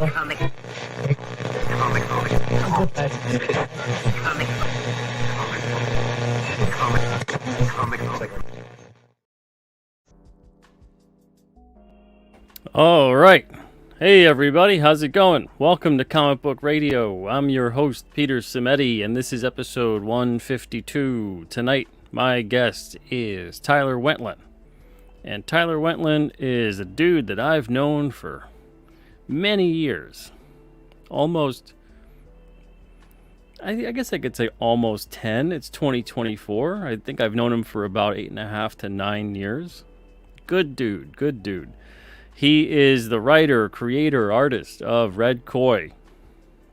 All right. Hey, everybody. How's it going? Welcome to Comic Book Radio. I'm your host, Peter Cimetti, and this is episode 152. Tonight, my guest is Tyler Wentland. And Tyler Wentland is a dude that I've known for many years. Almost, I guess I could say almost 10. It's 2024. I think I've known him for about 8.5 to 9 years. Good dude, good dude. He is the writer, creator, artist of Red Koi,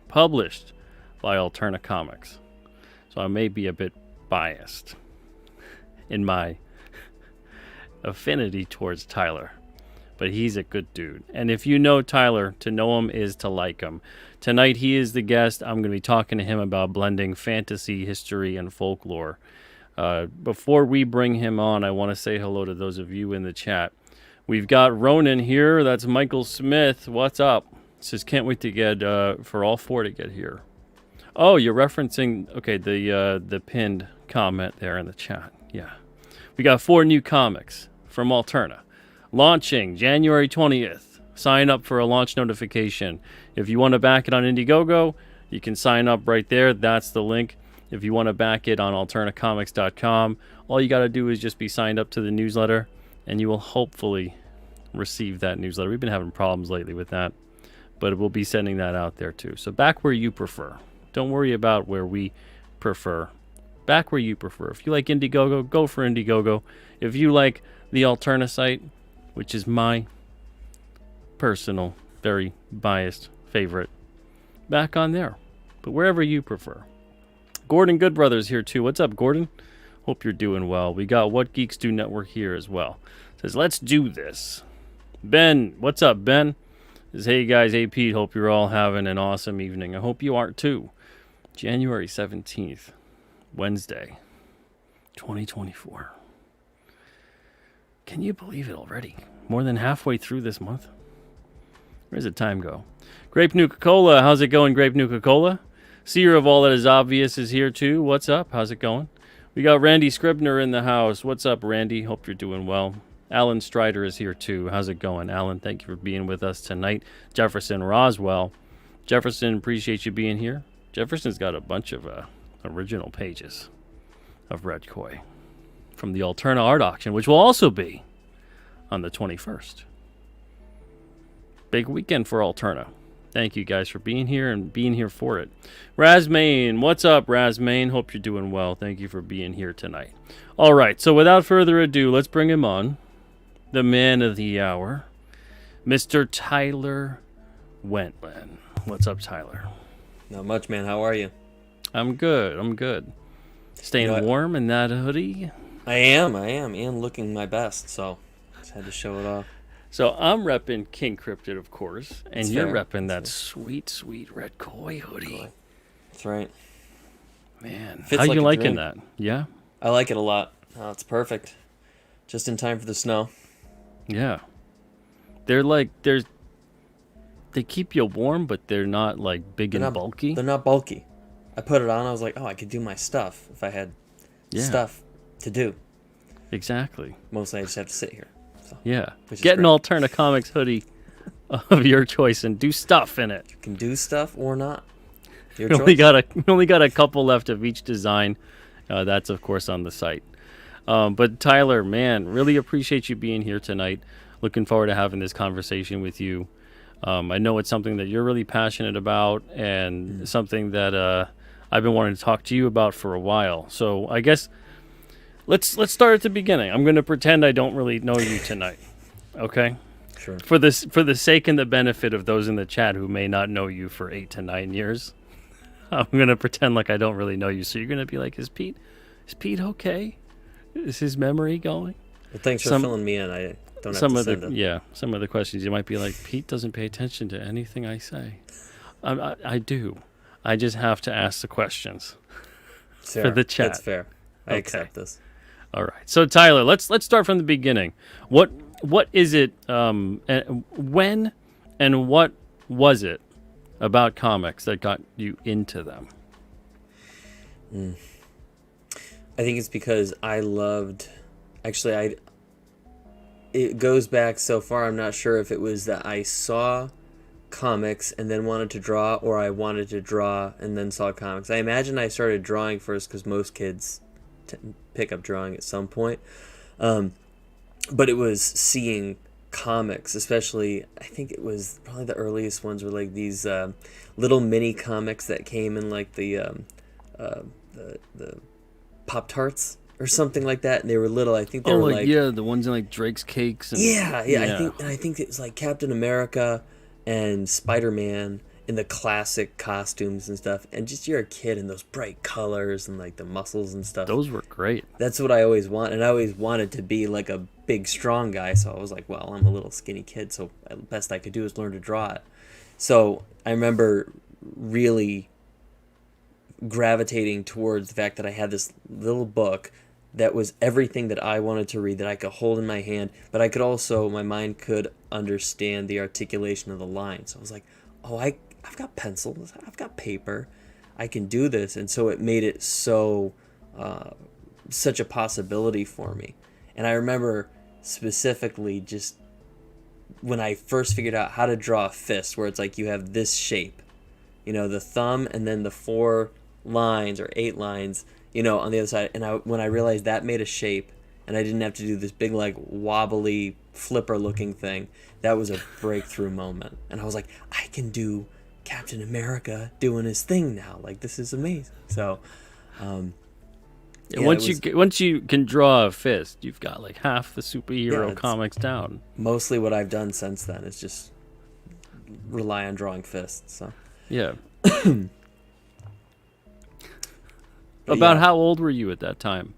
published by Alterna Comics. So I may be a bit biased in my affinity towards Tyler, but he's a good dude. And if you know Tyler, to know him is to like him. Tonight he is the guest. I'm going to be talking to him about blending fantasy, history, and folklore. Before we bring him on, I want to say hello to those of you in the chat. We've got Ronan here. That's Michael Smith. What's up? Says can't wait to get for all four to get here. Oh, you're referencing the pinned comment there in the chat. Yeah, we got 4 new comics from Alterna, launching January 20th. Sign up for a launch notification. If you want to back it on Indiegogo, you can sign up right there. That's the link. If you want to back it on alternacomics.com, all you got to do is just be signed up to the newsletter, and you will hopefully receive that newsletter. We've been having problems lately with that, but we'll be sending that out there too. So back where you prefer. Don't worry about where we prefer. Back where you prefer. If you like Indiegogo, go for Indiegogo. If you like the Alterna site, which is my personal, very biased favorite, back on there. But wherever you prefer. Gordon Goodbrothers here too. What's up, Gordon? Hope you're doing well. We got What Geeks Do Network here as well. Says, let's do this. Ben, what's up, Ben? Says, hey guys, hey Pete, hope you're all having an awesome evening. I hope you are too. January 17th, Wednesday, 2024. Can you believe it already? More than halfway through this month? Where does the time go? Grape Nuka-Cola, how's it going, Grape Nuka-Cola? Seer of All That Is Obvious is here too. What's up? How's it going? We got Randy Scribner in the house. What's up, Randy? Hope you're doing well. Alan Strider is here too. How's it going, Alan? Thank you for being with us tonight. Jefferson Roswell. Jefferson, appreciate you being here. Jefferson's got a bunch of original pages of Red Koi from the Alterna Art Auction, which will also be on the 21st. Big weekend for Alterna. Thank you guys for being here and being here for it. Razmain, what's up, Razmain? Hope you're doing well. Thank you for being here tonight. All right, so without further ado, let's bring him on. The man of the hour, Mr. Tyler Wentland. What's up, Tyler? Not much, man. How are you? I'm good. Staying warm in that hoodie? I am, and looking my best, so just had to show it off. So I'm repping King Cryptid, of course, and That's you're fair. repping that sweet Red Koi hoodie. That's right. Man, Fits how like you a liking dream. that? Yeah? I like it a lot. It's perfect. Just in time for the snow. Yeah. They're like, they keep you warm, but they're not like big and bulky. They're not bulky. I put it on, I was like, oh, I could do my stuff if I had stuff to do. Exactly. Mostly I just have to sit here. So, yeah. which is Get an great. Alterna Comics hoodie of your choice and do stuff in it. You can do stuff or not. Your We choice. only got a couple left of each design. That's, of course, on the site. But Tyler, man, really appreciate you being here tonight. Looking forward to having this conversation with you. I know it's something that you're really passionate about and something that I've been wanting to talk to you about for a while. So I guess let's start at the beginning. I'm going to pretend I don't really know you tonight. Okay? Sure. For the sake and the benefit of those in the chat who may not know you for 8 to 9 years, I'm going to pretend like I don't really know you. So you're going to be like, is Pete okay? Is his memory going? Well, thanks for filling me in. I don't have to send them. Some of the questions you might be like, Pete doesn't pay attention to anything I say. I do. I just have to ask the questions for the chat. That's fair. I accept this. All right. So Tyler, let's start from the beginning. What is it? When and what was it about comics that got you into them? I think it's because I loved. Actually, I. It goes back so far. I'm not sure if it was that I saw comics and then wanted to draw, or I wanted to draw and then saw comics. I imagine I started drawing first because most kids pick up drawing at some point. But it was seeing comics, especially. I think it was probably the earliest ones were like these little mini comics that came in like uh, the Pop Tarts or something like that, and they were little. I think they Oh, were like, like, yeah, the ones in like Drake's Cakes and yeah. yeah. I think it was like Captain America and Spider-Man in the classic costumes and stuff, and just you're a kid in those bright colors and like the muscles and stuff. Those were great. That's what I always want, and I always wanted to be like a big strong guy. So I was like, well, I'm a little skinny kid, so the best I could do is learn to draw it. So I remember really gravitating towards the fact that I had this little book that was everything that I wanted to read, that I could hold in my hand, but I could also, my mind could understand the articulation of the lines. So I was like, oh, I've got pencils, I've got paper, I can do this. And so it made it so, such a possibility for me. And I remember specifically just when I first figured out how to draw a fist, where it's like you have this shape, the thumb and then the 4 lines or 8 lines, on the other side. And when I realized that made a shape and I didn't have to do this big, like, wobbly flipper looking thing, that was a breakthrough moment. And I was like, I can do Captain America doing his thing now. Like, this is amazing. So, once you can draw a fist, you've got like half the superhero comics down. Mostly what I've done since then is just rely on drawing fists. So yeah. About how old were you at that time?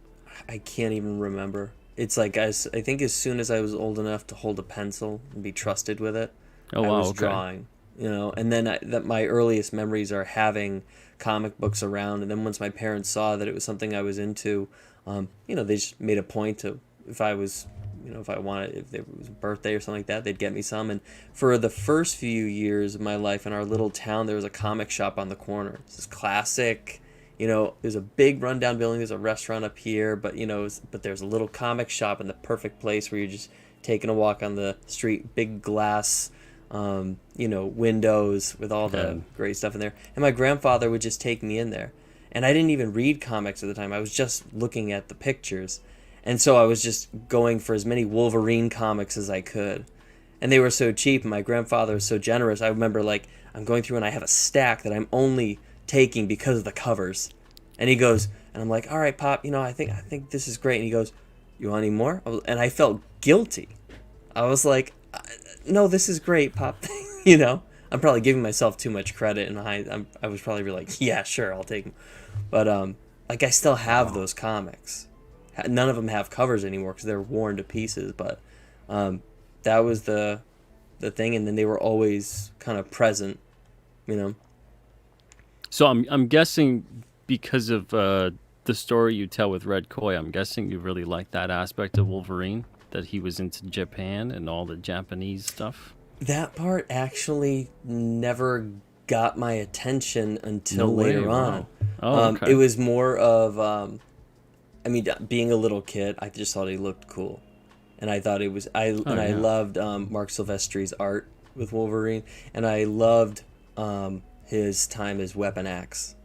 I can't even remember. It's like I think as soon as I was old enough to hold a pencil and be trusted with it, I was drawing. And then my earliest memories are having comic books around. And then once my parents saw that it was something I was into, they just made a point to, if I was, if I wanted, if there was a birthday or something like that, they'd get me some. And for the first few years of my life in our little town, there was a comic shop on the corner. This is classic. There's a big rundown building. There's a restaurant up here, but but there's a little comic shop in the perfect place where you're just taking a walk on the street. Big glass, windows with all the great stuff in there. And my grandfather would just take me in there, and I didn't even read comics at the time. I was just looking at the pictures, and so I was just going for as many Wolverine comics as I could. And they were so cheap, and my grandfather was so generous. I remember, like, I'm going through and I have a stack that I'm only taking because of the covers. And he goes, and I'm like, all right, Pop, I think this is great. And he goes, you want any more? And I felt guilty. I was like, no, this is great, Pop. I'm probably giving myself too much credit, and I was probably like, yeah, sure, I'll take them. But like, I still have those comics. None of them have covers anymore because they're worn to pieces. But that was the thing, and then they were always kind of present. So I'm guessing because of the story you tell with Red Koi, I'm guessing you really like that aspect of Wolverine, that he was into Japan and all the Japanese stuff. That part actually never got my attention until later on. Wow. Oh, okay. It was more of, being a little kid, I just thought he looked cool, and I thought it was I loved Mark Silvestri's art with Wolverine, and I loved his time as Weapon X.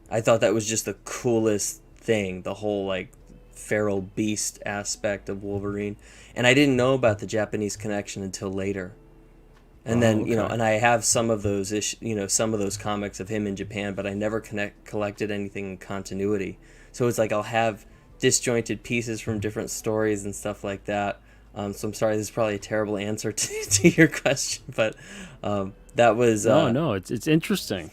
I thought that was just the coolest thing, the whole, like, feral beast aspect of Wolverine. And I didn't know about the Japanese connection until later. And then, and I have some of those some of those comics of him in Japan, but I never collected anything in continuity. So it's like I'll have disjointed pieces from different stories and stuff like that. So I'm sorry, this is probably a terrible answer to your question, but that was... No, it's interesting.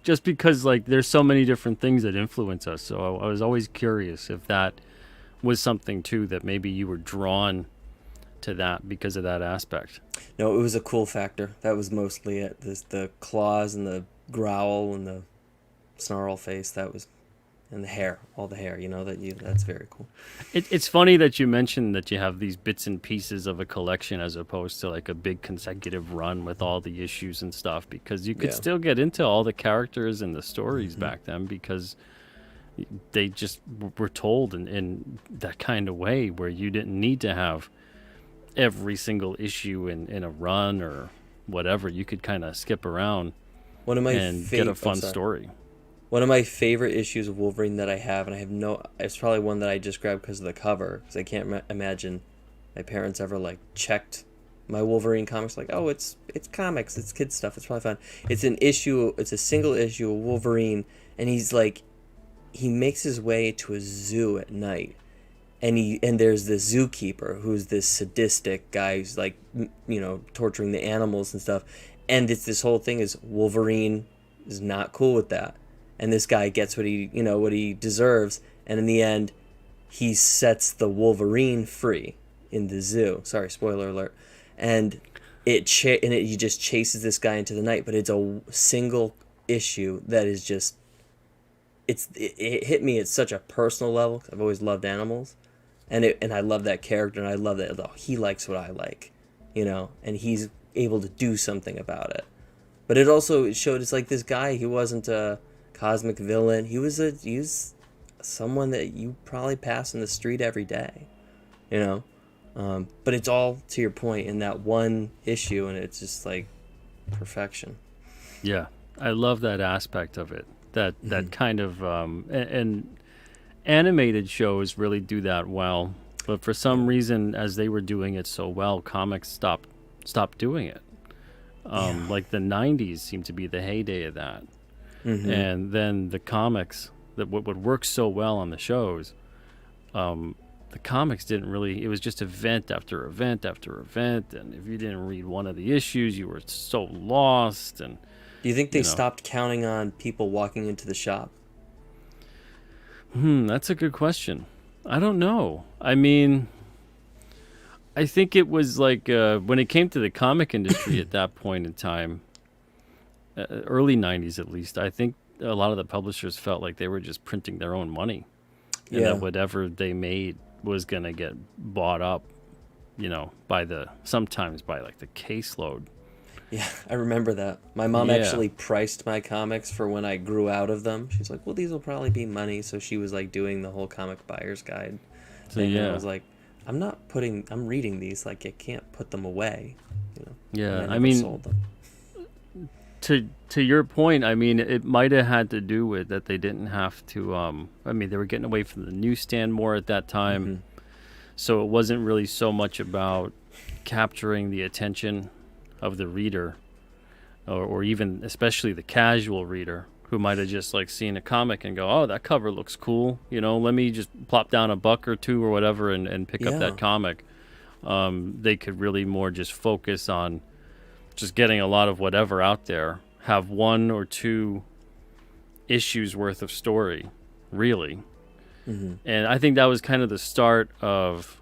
Just because, like, there's so many different things that influence us. So I was always curious if that was something, too, that maybe you were drawn to that because of that aspect. No, it was a cool factor. That was mostly it. The claws and the growl and the snarl face, that was and the hair, all the hair. You know that's very cool. It's funny that you mentioned that you have these bits and pieces of a collection as opposed to like a big consecutive run with all the issues and stuff, because you could Yeah. still get into all the characters and the stories Hmm. back then, because they just were told in that kind of way where you didn't need to have every single issue in a run or whatever. You could kind of skip around One of my and get a favorite. Oh, fun sorry. story. One of my favorite issues of Wolverine that I have, and I have no. It's probably one that I just grabbed because of the cover, because I can't imagine my parents ever like checked my Wolverine comics. Like, oh, it's comics, it's kid stuff. It's probably fun. It's an issue. It's a single issue of Wolverine, and he makes his way to a zoo at night, and there's this zookeeper who's this sadistic guy who's like torturing the animals and stuff, and it's this whole thing is Wolverine is not cool with that, and this guy gets what he deserves, and in the end he sets the Wolverine free in the zoo. Sorry, spoiler alert. And he just chases this guy into the night, but it's a single issue that is just it hit me at such a personal level 'cause I've always loved animals, and I love that character, and I love that he likes what I like, and he's able to do something about it. But it also showed it's like this guy. He wasn't a cosmic villain. He's someone that you probably pass in the street every day, you know. But it's all to your point in that one issue, and it's just like perfection. Yeah, I love that aspect of it. That Hmm. kind of and animated shows really do that well. But for Yeah. some reason, as they were doing it so well, comics stopped doing it. Yeah. Like the '90s seemed to be the heyday of that, Hmm. and then the comics that would work so well on the shows. Um, the comics didn't really. It was just event after event after event, and if you didn't read one of the issues, you were so lost. And Do you think you they know, stopped counting on people walking into the shop? that's a good question. I don't know. I mean, I think it was like when it came to the comic industry at that point in time, early '90s at least. I think a lot of the publishers felt like they were just printing their own money, and that Yeah. whatever they made was gonna get bought up, by sometimes by like the caseload. Yeah, I remember that. My mom Yeah. actually priced my comics for when I grew out of them. She's like, "Well, these will probably be money." So she was like doing the whole comic buyer's guide So thing, and I yeah, was like, I'm reading these, like I can't put them away, and yeah. I I never mean, sold them." to your point, I mean, it might have had to do with that they didn't have to. I mean, they were getting away from the newsstand more at that time, Hmm. so it wasn't really so much about capturing the attention of the reader, or even especially the casual reader who might have just like seen a comic and go, oh, that cover looks cool, let me just plop down a buck or two or whatever and pick up Yeah. that comic. They could really more just focus on just getting a lot of whatever out there, have one or two issues worth of story, really. Hmm. And I think that was kind of the start of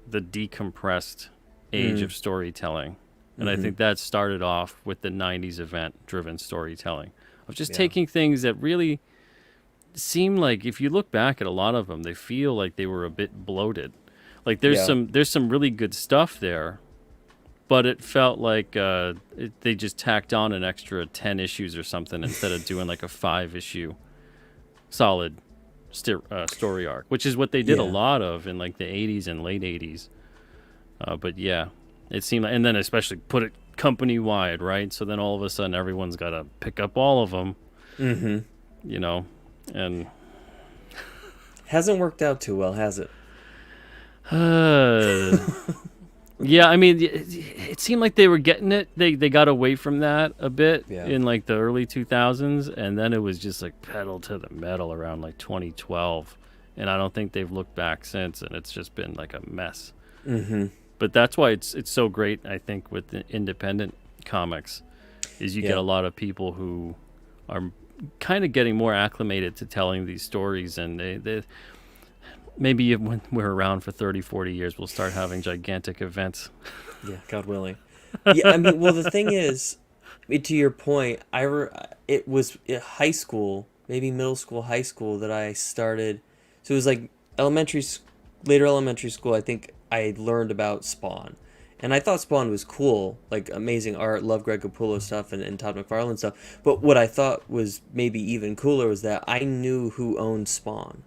the decompressed age Mm. of storytelling. And I Hmm. think that started off with the '90s event driven storytelling of just Yeah. taking things that really seem like, if you look back at a lot of them, they feel like they were a bit bloated. Like Yeah. there's some really good stuff there, but it felt like they just tacked on an extra 10 issues or something instead of doing like a 5 issue solid story arc, which is what they did a Yeah. lot of in like the '80s and late '80s. But yeah, it seemed like, and then especially put it company wide, right? So then all of a sudden everyone's got to pick up all of them, Hmm. you know, and Hasn't worked out too well, has it? uh, yeah, I mean, it seemed like they were getting it. They got away from that a bit Yeah. in like the early 2000s, and then it was just like pedal to the metal around like 2012, and I don't think they've looked back since, and it's just been like a mess. Hmm. But that's why it's so great, I think, with the independent comics, is you get Yeah. a lot of people who are kind of getting more acclimated to telling these stories, and they maybe when we're around for 30, 40 years, we'll start having gigantic events. Yeah, God willing. Yeah, well, the thing is, to your point, it was high school. maybe middle school, high school that I started. So it was like elementary, later elementary school. I think I learned about Spawn, and I thought Spawn was cool, like amazing art. Love Greg Capullo stuff and Todd McFarlane stuff. But what I thought was maybe even cooler was that I knew who owned Spawn,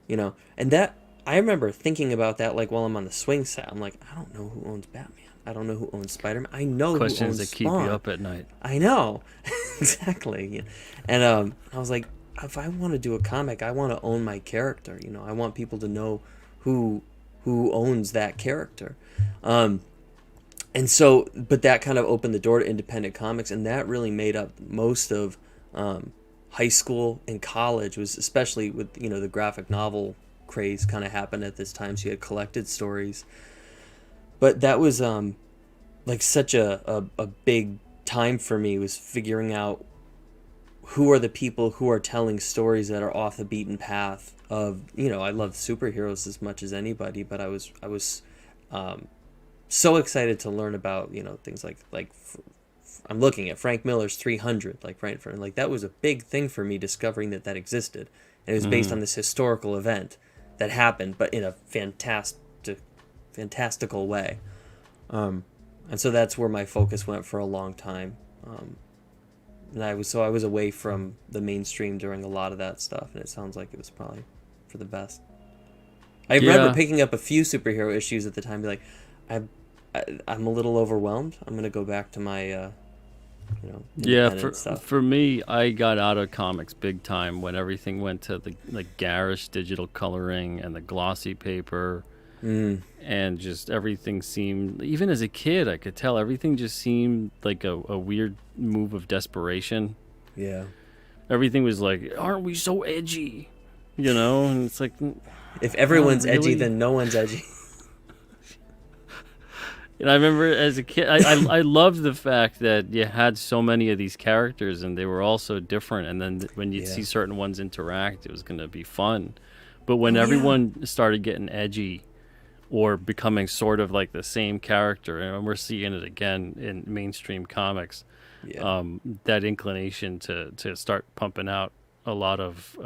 and that I remember thinking about that like while I'm on the swing set. I'm like, I don't know who owns Batman. I don't know who owns Spider-Man. I know who Questions owns that keep you Spawn. up at night. I know. Exactly. Yeah. And I was like, if I want to do a comic, I want to own my character. I want people to know who who owns that character. Um, and so, but that kind of opened the door to independent comics, and that really made up most of high school and college. Was especially with the graphic novel craze kind of happened at this time. So you had collected stories, but that was like such a big time for me, was figuring out who are the people who are telling stories that are off the beaten path of, I love superheroes as much as anybody, but I was so excited to learn about, things like I'm looking at Frank Miller's 300, like right in front, like that was a big thing for me, discovering that existed, and it was based Mm. on this historical event that happened, but in a fantastical way. And so that's where my focus went for a long time. And I was away from the mainstream during a lot of that stuff, and it sounds like it was probably for the best. I remember Yeah, picking up a few superhero issues at the time, be like, I'm a little overwhelmed. I'm gonna go back to my yeah. independent For stuff. for me, I got out of comics big time when everything went to the like garish digital coloring and the glossy paper, Mm, and just everything seemed. Even as a kid, I could tell everything just seemed like a weird move of desperation. yeah. Everything was like, "Aren't we so edgy?" And it's like, If not everyone's edgy, really." then no one's edgy. And I remember as a kid, I loved the fact that you had so many of these characters and they were all so different. And then when you'd Yeah. see certain ones interact, it was going to be fun. But when Oh yeah. everyone started getting edgy or becoming sort of like the same character, and we're seeing it again in mainstream comics, Yeah. that inclination to start pumping out a lot of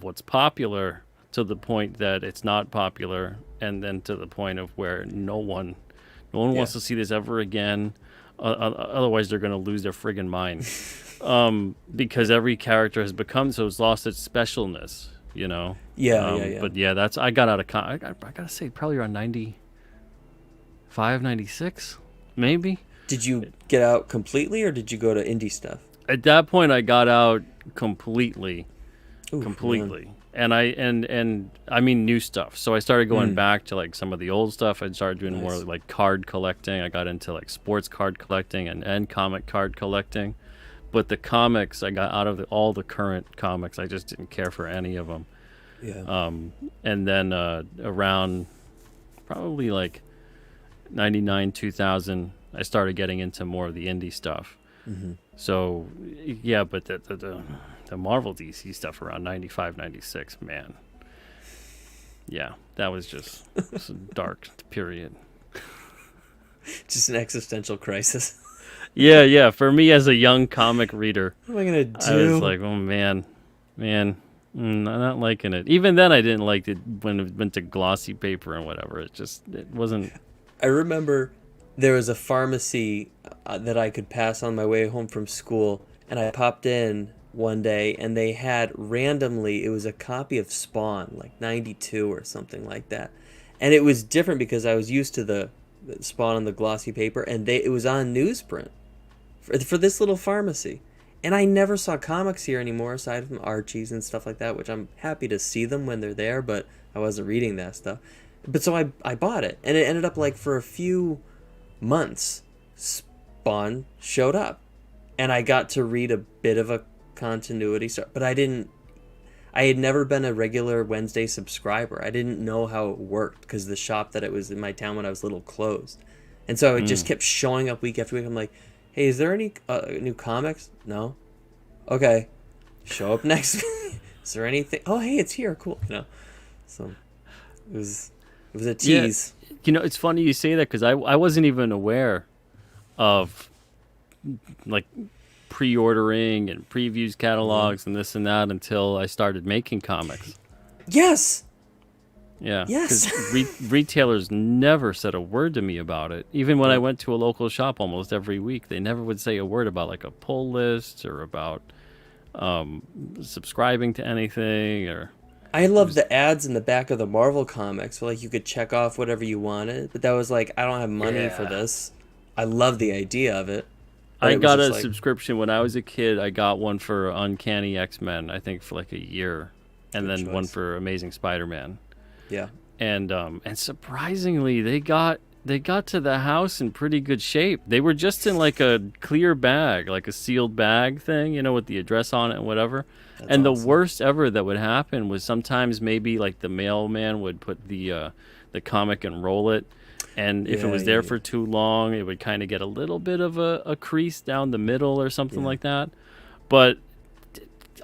what's popular to the point that it's not popular, and then to the point of where no one Yeah. wants to see this ever again. Otherwise, they're going to lose their friggin' mind. Because every character has become so, it's lost its specialness, you know. Yeah. Yeah. Yeah. But yeah, I got out of I gotta say probably around 95, 96, maybe. Did you get out completely, or did you go to indie stuff? At that point, I got out completely, Ooh, man. completely. And I mean new stuff. So I started going Mm, back to like some of the old stuff. I started doing more nice. like card collecting. I got into like sports card collecting and comic card collecting. But the comics, I got out of all the current comics. I just didn't care for any of them. Yeah. And then around probably like 99, 2000, I started getting into more of the indie stuff. Mm-hmm. So yeah, but the Marvel DC stuff around 95, 96, man. Yeah, that was just a dark period. Just an existential crisis. Yeah. For me as a young comic reader, What am I gonna I was do? like, oh man, I'm not liking it. Even then, I didn't like it when it went to glossy paper and whatever. It wasn't. I remember there was a pharmacy that I could pass on my way home from school, and I popped in one day, and they had randomly, it was a copy of Spawn, like 92 or something like that. And it was different because I was used to the Spawn on the glossy paper, and it was on newsprint for this little pharmacy. And I never saw comics here anymore aside from Archie's and stuff like that, which I'm happy to see them when they're there, but I wasn't reading that stuff. But so I bought it, and it ended up like for a few months, Spawn showed up, and I got to read a bit of a continuity story, but I had never been a regular Wednesday subscriber. I didn't know how it worked because the shop that it was in my town when I was little closed. And so it just Mm. kept showing up week after week. I'm like, hey, is there any new comics? No. Okay. Show up next week. Is there anything? Oh, hey, it's here. Cool. So it was a Yeah, tease. it's funny you say that because I wasn't even aware of like pre-ordering and previews catalogs and this and that until I started making comics. Yes. Yeah, Yes. because retailers never said a word to me about it. Even when I went to a local shop almost every week, they never would say a word about like a pull list or about subscribing to anything. Or I love the ads in the back of the Marvel comics where like you could check off whatever you wanted, but that was like, I don't have money for this. I love the idea of it. But I it was got just a like, subscription when I was a kid. I got one for Uncanny X-Men, I think for like a year, and Good then one choice. for Amazing Spider-Man. yeah. And surprisingly, they got to the house in pretty good shape. They were just in like a clear bag, like a sealed bag thing, with the address on it and whatever. That's And the awesome. worst ever that would happen was sometimes maybe like the mailman would put the comic and roll it, and if it was there for too long, it would kind of get a little bit of a crease down the middle or something like that. But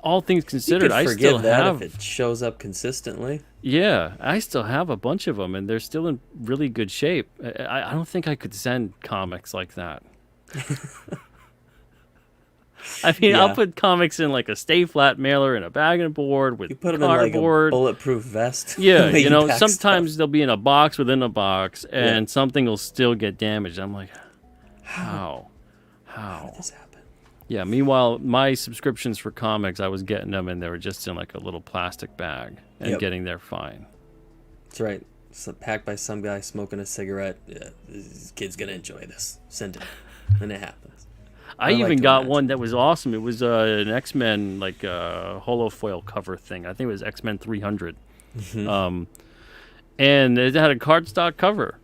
all things You considered, could I forgive still that have. if it shows up consistently. Yeah, I still have a bunch of them, and they're still in really good shape. I don't think I could send comics like that. I mean, I'll Yeah. put comics in like a stay flat mailer and a bag and board with You put them in like a cardboard. bulletproof vest. Yeah, that you pack sometimes stuff. they'll be in a box within a box, and something will still get damaged. I'm like, how? How did this happen? Yeah, meanwhile, my subscriptions for comics, I was getting them, and they were just in like a little plastic bag and Yep. getting there fine. That's right. So packed by some guy smoking a cigarette. Yeah, this kid's gonna enjoy this. Send it, and it happens. I like even to got imagine. one that was awesome. It was an X-Men like holofoil cover thing. I think it was X-Men 300, and it had a cardstock cover,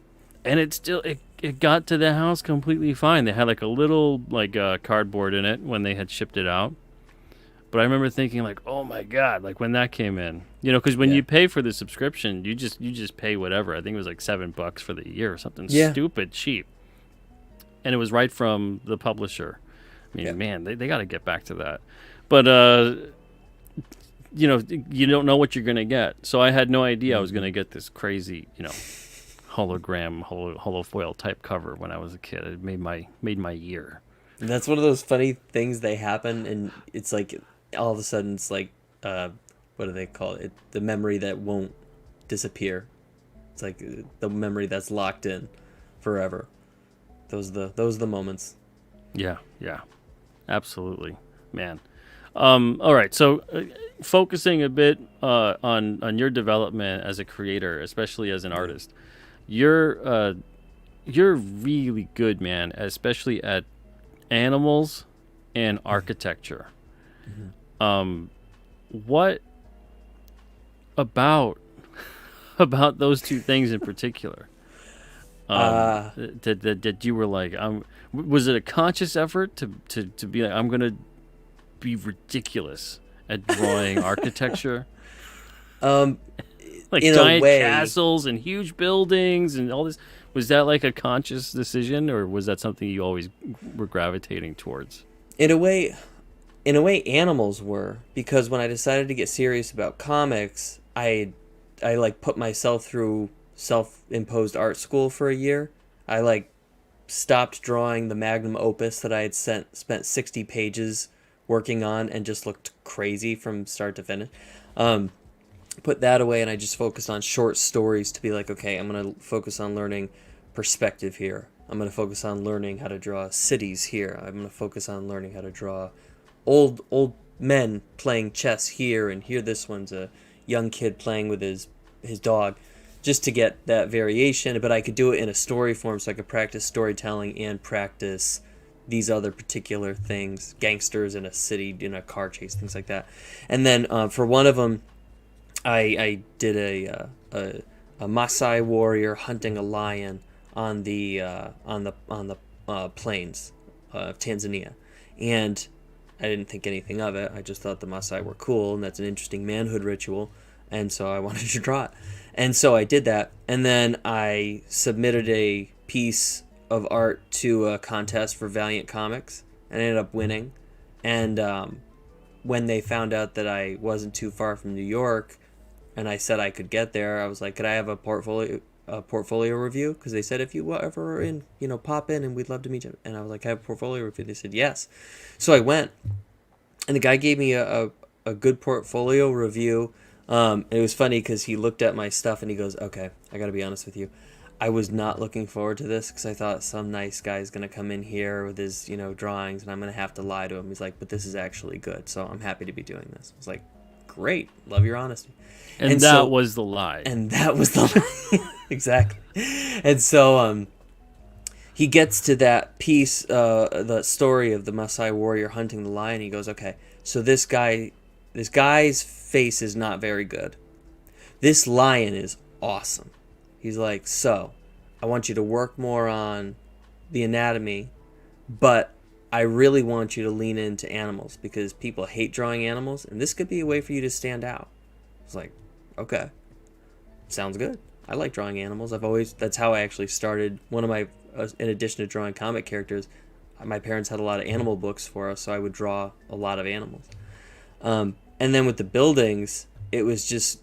and it got to the house completely fine. They had like a little like cardboard in it when they had shipped it out. But I remember thinking like, oh my god, like when that came in, because when you pay for the subscription, you just pay whatever. I think it was like $7 for the year or something stupid cheap, and it was right from the publisher. I mean, man, they got to get back to that. But you don't know what you're gonna get. So I had no idea I was gonna get this crazy, hologram, holofoil type cover when I was a kid. It made my year. And that's one of those funny things they happen, and it's like all of a sudden it's like, what do they call it? The memory that won't disappear. It's like the memory that's locked in forever. Those are the moments. Yeah, absolutely, man. All right, so focusing a bit on your development as a creator, especially as an artist, you're really good, man, especially at animals and architecture. What about those two things in particular that you were like, was it a conscious effort to be like, I'm gonna be ridiculous at drawing architecture, like In a giant way- castles and huge buildings and all this? Was that like a conscious decision, or was that something you always were gravitating towards? In a way, animals were, because when I decided to get serious about comics, I like put myself through self-imposed art school for a year. I like stopped drawing the magnum opus that I had spent 60 pages working on and just looked crazy from start to finish. Put that away, and I just focused on short stories to be like, okay, I'm going to focus on learning perspective here. I'm going to focus on learning how to draw cities here. I'm going to focus on learning how to draw old men playing chess here, and here this one's a young kid playing with his dog, just to get that variation. But I could do it in a story form, so I could practice storytelling and practice these other particular things, gangsters in a city, in a car chase, things like that. And then for one of them, I did a Maasai warrior hunting a lion on the plains of Tanzania, and I didn't think anything of it. I just thought the Maasai were cool, and that's an interesting manhood ritual, and so I wanted to draw it. And so I did that, and then I submitted a piece of art to a contest for Valiant Comics, and I ended up winning. And when they found out that I wasn't too far from New York, and I said I could get there, I was like, could I have a portfolio a portfolio review because they said if you ever are in, pop in and we'd love to meet you. And I was like, I have a portfolio review. They said yes. So I went, and the guy gave me a good portfolio review. It was funny because he looked at my stuff and he goes, okay, I got to be honest with you. I was not looking forward to this because I thought some nice guy's going to come in here with his, drawings and I'm going to have to lie to him. He's like, but this is actually good. So I'm happy to be doing this. I was like, great. Love your honesty. And that was the lie. And that was the lie. Exactly. And so he gets to that piece, the story of the Maasai warrior hunting the lion. He goes, okay, so this guy's face is not very good. This lion is awesome. He's like, so I want you to work more on the anatomy, but I really want you to lean into animals because people hate drawing animals, and this could be a way for you to stand out. It's like, okay, sounds good. I like drawing animals. That's how I actually started one of my, in addition to drawing comic characters, my parents had a lot of animal books for us, so I would draw a lot of animals. And then with the buildings, it was just,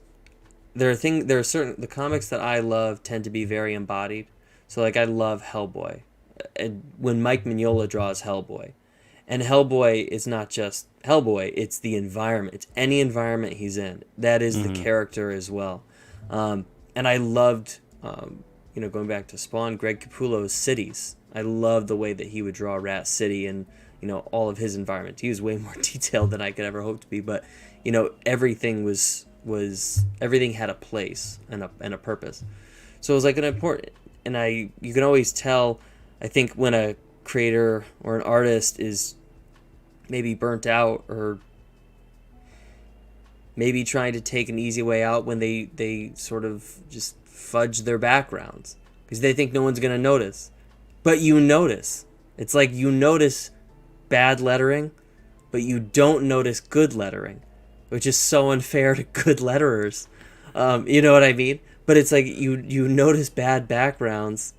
the comics that I love tend to be very embodied. So like I love Hellboy. And when Mike Mignola draws Hellboy, and Hellboy is not just Hellboy, it's the environment. It's any environment he's in. That is the character as well. And I loved, going back to Spawn, Greg Capullo's cities. I loved the way that he would draw Rat City and, all of his environments. He was way more detailed than I could ever hope to be, but, everything everything had a place and a purpose. So it was like an important, and you can always tell, I think, when a creator or an artist is maybe burnt out or maybe trying to take an easy way out when they sort of just fudge their backgrounds because they think no one's going to notice. But you notice. It's like you notice bad lettering, but you don't notice good lettering, which is so unfair to good letterers. You know what I mean? But it's like you notice bad backgrounds,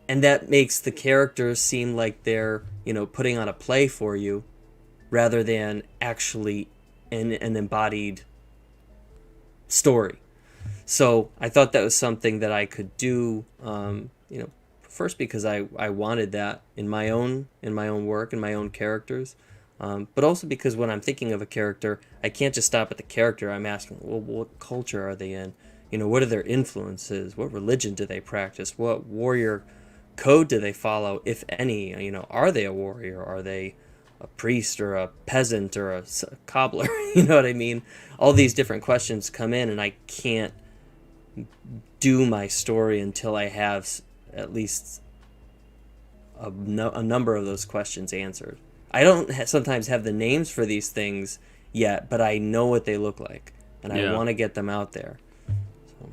and that makes the characters seem like they're, putting on a play for you rather than actually an embodied story. So I thought that was something that I could do, first because I wanted that in my own work and my own characters. But also because when I'm thinking of a character, I can't just stop at the character. I'm asking, well, what culture are they in? What are their influences? What religion do they practice? What warrior code do they follow, if any? Are they a warrior? Are they a priest or a peasant or a cobbler? You know what I mean? All these different questions come in, and I can't do my story until I have at least a number of those questions answered. I don't sometimes have the names for these things yet, but I know what they look like, and I want to get them out there. So.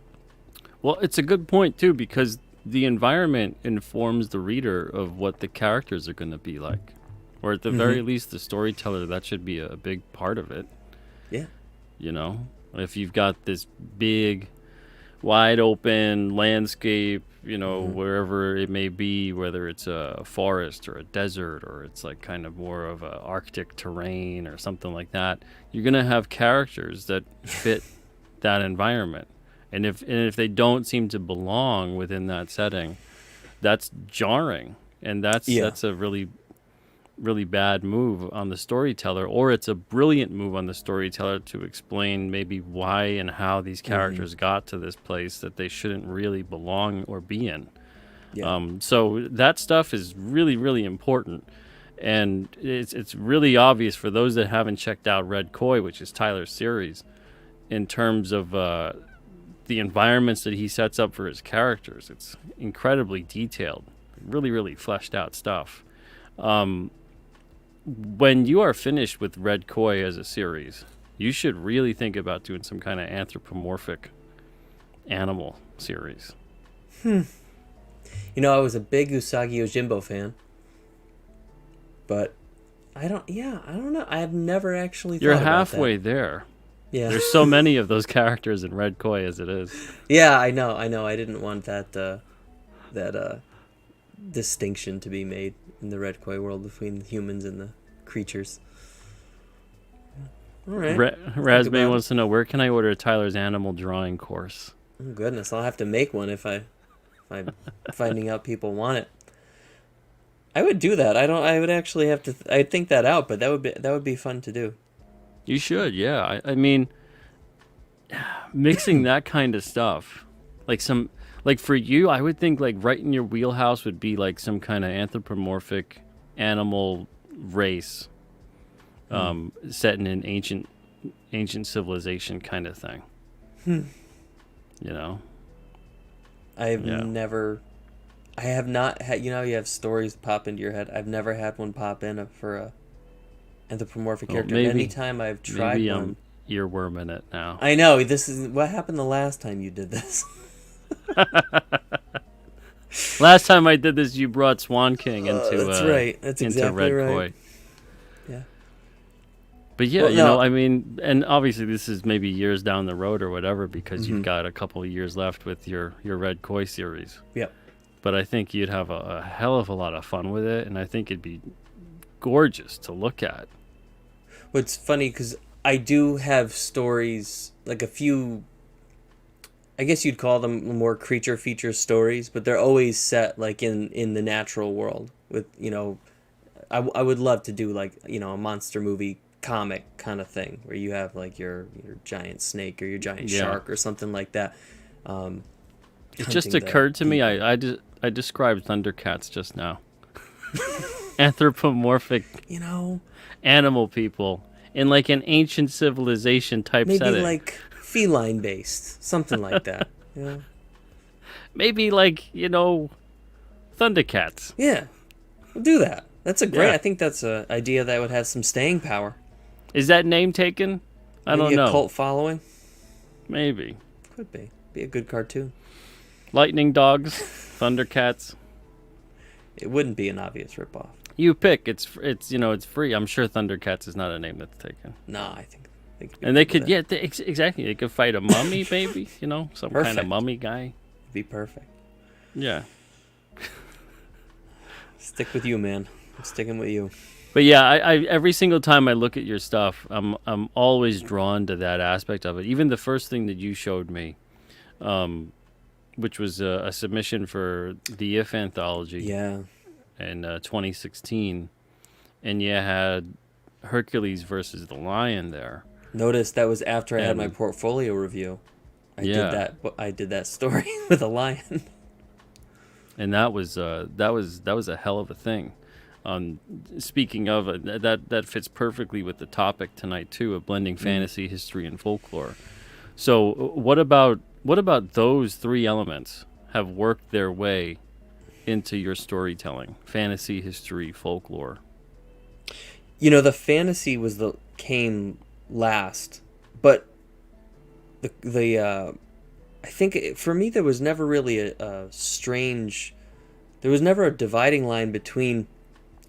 Well, it's a good point, too, because the environment informs the reader of what the characters are going to be like. Or at the very least, the storyteller, that should be a big part of it. Yeah. If you've got this big, wide open landscape, wherever it may be, whether it's a forest or a desert or it's like kind of more of a Arctic terrain or something like that, you're going to have characters that fit that environment. And if they don't seem to belong within that setting, that's jarring. And that's a really, really bad move on the storyteller, or it's a brilliant move on the storyteller to explain maybe why and how these characters got to this place that they shouldn't really belong or be in. Yeah. So that stuff is really, really important. And it's really obvious for those that haven't checked out Red Koi, which is Tyler's series, in terms of the environments that he sets up for his characters. It's incredibly detailed, really, really fleshed out stuff. When you are finished with Red Koi as a series, you should really think about doing some kind of anthropomorphic animal series. I was a big Usagi Yojimbo fan, but I don't know. I have never actually thought You're about halfway that. there. Yeah. There's so many of those characters in Red Koi as it is. Yeah, I know. I didn't want that distinction to be made in the Red Koi world between the humans and the creatures. All right. Razman wants to know, where can I order Tyler's animal drawing course? Oh, goodness, I'll have to make one if I I'm finding out people want it. I would do that. I would actually have to. I'd think that out, but that would be fun to do. You should, yeah. I mean, mixing that kind of stuff, like some, like for you, I would think like right in your wheelhouse would be like some kind of anthropomorphic animal race, set in an ancient civilization kind of thing. You know. I've Yeah. never. I have not had. You know, you have stories pop into your head. I've never had one pop in for a anthropomorphic Well, character. maybe- Anytime I've tried Maybe one, I'm earworming it now. I know this is what happened the last time you did this. Last time I did this, you brought Swan King into That's right. That's into exactly Red right. Koi. Yeah. But yeah, Well, you no. know, I mean, and obviously this is maybe years down the road or whatever because Mm-hmm. you've got a couple of years left with your Red Koi series. Yep. But I think you'd have a hell of a lot of fun with it, and I think it'd be gorgeous to look at. What's funny because I do have stories, like a few. I guess you'd call them more creature feature stories, but they're always set like in the natural world. With I would love to do like a monster movie comic kind of thing where you have like your giant snake or your giant Yeah. shark or something like that. It just hunting the occurred to me, people. I described Thundercats just now. Anthropomorphic animal people in like an ancient civilization type Maybe setting. like feline based, something like that. Yeah. Maybe like, Thundercats. Yeah. We'll do that. That's a great. Yeah. I think that's an idea that would have some staying power. Is that name taken? I Maybe don't know. A cult following. Maybe. Could be a good cartoon. Lightning Dogs, Thundercats. It wouldn't be an obvious ripoff. You pick. It's free. I'm sure Thundercats is not a name that's taken. Nah, I think. And they could, exactly. They could fight a mummy, maybe. Some kind Perfect. of mummy guy. Be perfect. Yeah. Stick with you, man. I'm sticking with you. But yeah, I every single time I look at your stuff, I'm always drawn to that aspect of it. Even the first thing that you showed me, which was a submission for the If anthology Yeah. in 2016, and you had Hercules versus the Lion there. Notice that was after I had my And- portfolio review. Yeah. I did that story with a lion. And that was a hell of a thing. Speaking of that fits perfectly with the topic tonight too, of blending fantasy, history, and folklore. So what about those three elements have worked their way into your storytelling? Fantasy, history, folklore. The fantasy came last, but I think for me there was never really there was never a dividing line between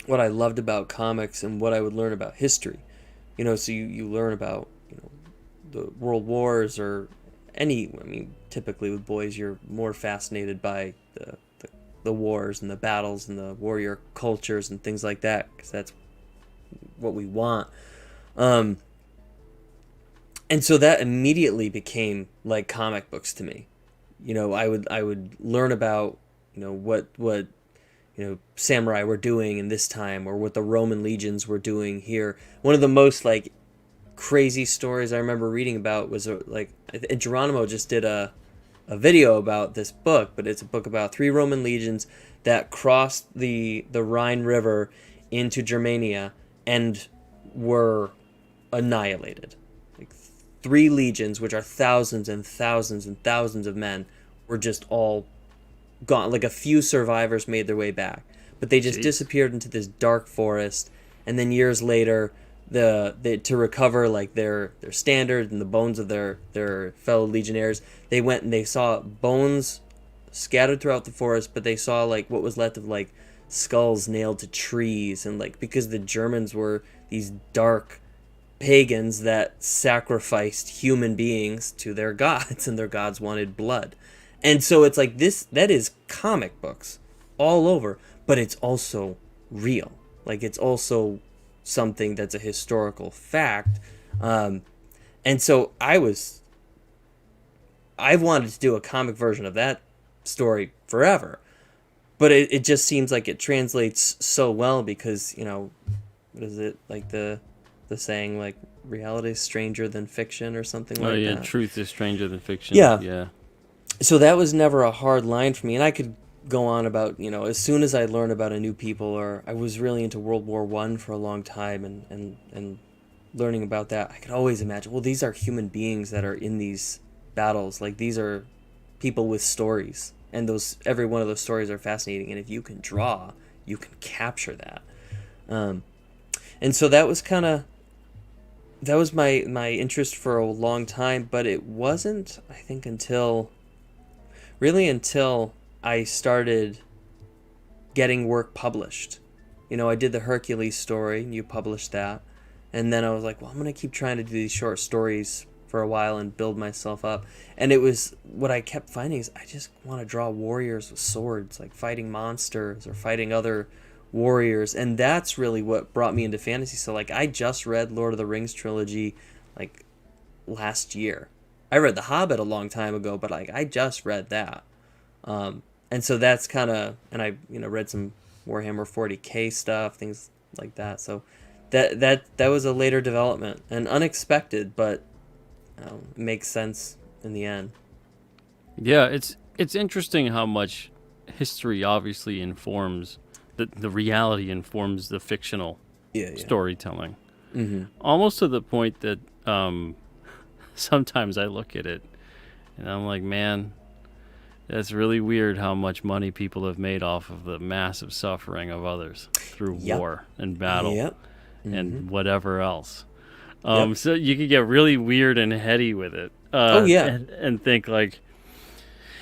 what I loved about comics and what I would learn about history. So you learn about the world wars or typically with boys you're more fascinated by the wars and the battles and the warrior cultures and things like that because that's what we want. And so that immediately became like comic books to me. I would learn about what samurai were doing in this time or what the Roman legions were doing here. One of the most like crazy stories I remember reading about was Geronimo just did a video about this book, but it's a book about 3 Roman legions that crossed the Rhine River into Germania and were annihilated. 3 legions, which are thousands and thousands and thousands of men, were just all gone. Like a few survivors made their way back, but they just disappeared into this dark forest. And then years later, to recover like their standard and the bones of their fellow legionnaires, they went and they saw bones scattered throughout the forest, but they saw like what was left of like skulls nailed to trees, and like because the Germans were these dark pagans that sacrificed human beings to their gods, and their gods wanted blood. And so it's like that is comic books all over, but it's also real. Like it's also something that's a historical fact. And so I wanted to do a comic version of that story forever. But it just seems like it translates so well because, you know, what is it, like the saying, like, reality is stranger than fiction or something Oh like yeah, that. truth is stranger than fiction. Yeah. Yeah. So that was never a hard line for me, and I could go on about, you know, as soon as I learned about a new people, or I was really into World War I for a long time, and learning about that, I could always imagine, well, these are human beings that are in these battles. Like, these are people with stories, and those, every one of those stories are fascinating, and if you can draw, you can capture that. um, and so that was kind of, that was my interest for a long time, but it wasn't, I think, until really until I started getting work published. You know, I did the Hercules story, and you published that. And then I was like, well, I'm going to keep trying to do these short stories for a while and build myself up. And it was, what I kept finding is I just want to draw warriors with swords, like fighting monsters or fighting other warriors. And that's really what brought me into fantasy. So, like, I just read Lord of the Rings trilogy, like, last year. I read The Hobbit a long time ago, but, like, I just read that. And so that's kind of, and I, you know, read some Warhammer 40K stuff, things like that. So that was a later development and unexpected, but makes sense in the end. Yeah, it's interesting how much history obviously informs the reality informs the fictional Yeah, yeah. storytelling. Mm-hmm. Almost to the point that sometimes I look at it and I'm like, man, that's really weird how much money people have made off of the massive suffering of others through Yep. war and battle Yep. and whatever else. Yep. So you could get really weird and heady with it. Oh yeah. And think like,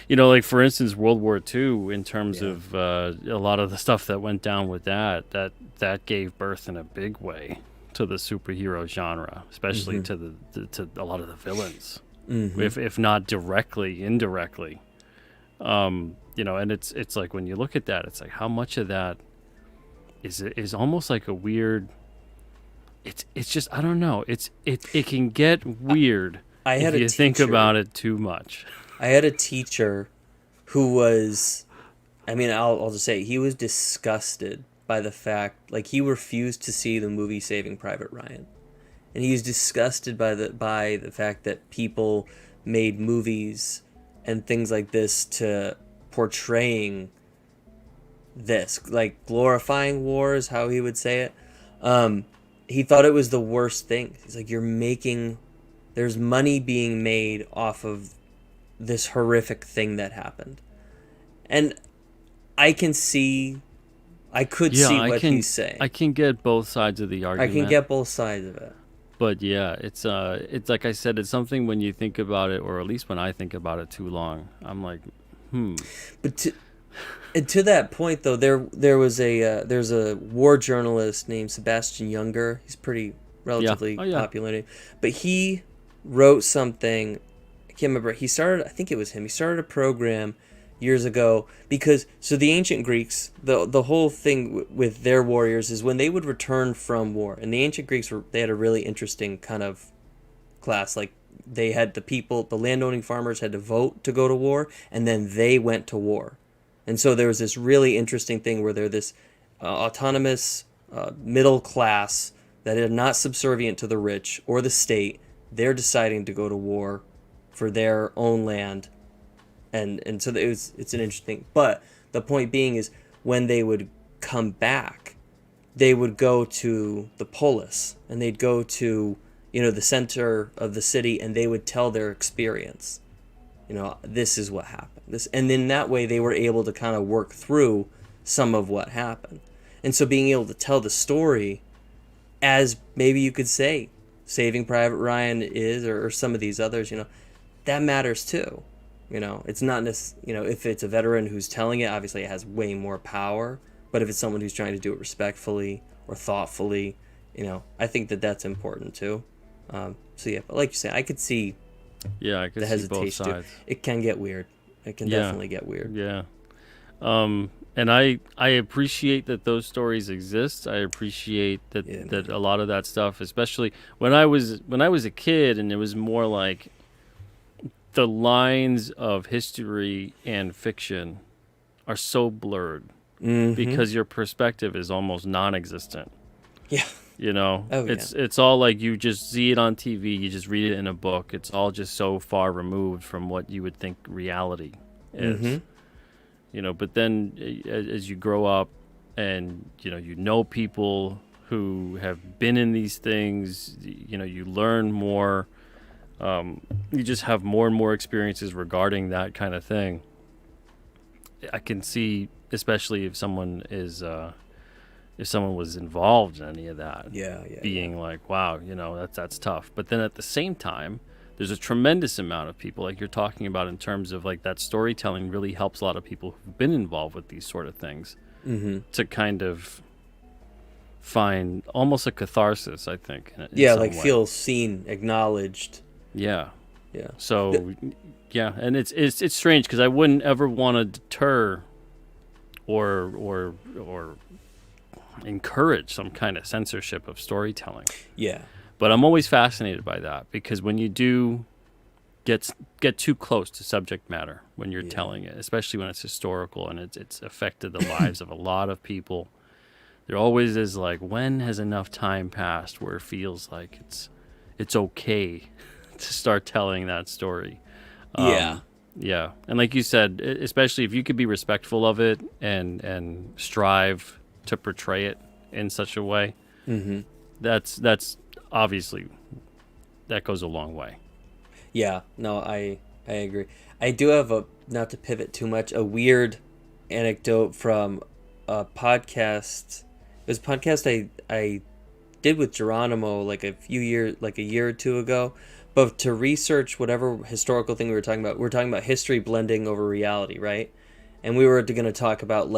you know, like for instance, World War II, in terms Yeah. of a lot of the stuff that went down with that gave birth in a big way to the superhero genre, especially to to a lot of the villains, if not directly, indirectly. You know, and it's like when you look at that, it's like how much of that is almost like a weird. It's just, I don't know. It can get weird I had if a you think teacher- about it too much. I had a teacher who was, I mean, I'll just say, he was disgusted by the fact, like, he refused to see the movie Saving Private Ryan. And he was disgusted by the fact that people made movies and things like this to portraying this, like glorifying war is how he would say it. He thought it was the worst thing. He's like, there's money being made off of this horrific thing that happened. And I could see what he's saying. I can get both sides of the I argument. can get both sides of it. But yeah, it's like I said, it's something when you think about it, or at least when I think about it too long, I'm like, But to that point, though, there's a war journalist named Sebastian Junger. He's pretty relatively popular, but he wrote something. I can't remember. I think it was him. He started a program years ago because the ancient Greeks, the whole thing with their warriors is when they would return from war, and the ancient Greeks they had a really interesting kind of class. Like, they had the landowning farmers had to vote to go to war, and then they went to war. And so there was this really interesting thing where they're this autonomous middle class that are not subservient to the rich or the state. They're deciding to go to war for their own land, and so it's an interesting thing. But the point being is, when they would come back, they would go to the polis, and they'd go to, you know, the center of the city, and they would tell their experience. You know, this is what happened. And in that way, they were able to kind of work through some of what happened. And so being able to tell the story, as maybe you could say Saving Private Ryan is, or some of these others, you know, that matters too. You know, it's not you know, if it's a veteran who's telling it, obviously it has way more power. But if it's someone who's trying to do it respectfully or thoughtfully, you know, I think that's important too. So yeah, but like you say, I could see I could the see both hesitation. sides. It can get weird. It can definitely get weird. Yeah. And I appreciate that those stories exist. I appreciate that a lot of that stuff, especially when I was a kid, and it was more like the lines of history and fiction are so blurred because your perspective is almost non-existent. Yeah. You know, Oh, yeah. it's all like you just see it on TV, you just read it in a book. It's all just so far removed from what you would think reality is. You know, but then as you grow up and you know people who have been in these things, you learn more. You just have more and more experiences regarding that kind of thing. I can see, especially if someone was involved in any of that, being like, wow, that's tough. But then at the same time, there's a tremendous amount of people, like you're talking about, in terms of like that storytelling really helps a lot of people who've been involved with these sort of things to kind of find almost a catharsis, I think. In some like way. feel seen, acknowledged. Yeah. Yeah. So, yeah, and it's strange because I wouldn't ever want to deter or encourage some kind of censorship of storytelling. Yeah. But I'm always fascinated by that because when you do get too close to subject matter when you're telling it, especially when it's historical and it's affected the lives of a lot of people, there always is like, when has enough time passed where it feels like it's okay to start telling that story? Yeah, and like you said, especially if you could be respectful of it and strive to portray it in such a way, that's obviously that goes a long way. Yeah, no, I agree. I do have not to pivot too much, a weird anecdote from a podcast. It was a podcast I did with Geronimo like a year or two ago. But to research whatever historical thing we were talking about history blending over reality, right? And we were going to talk about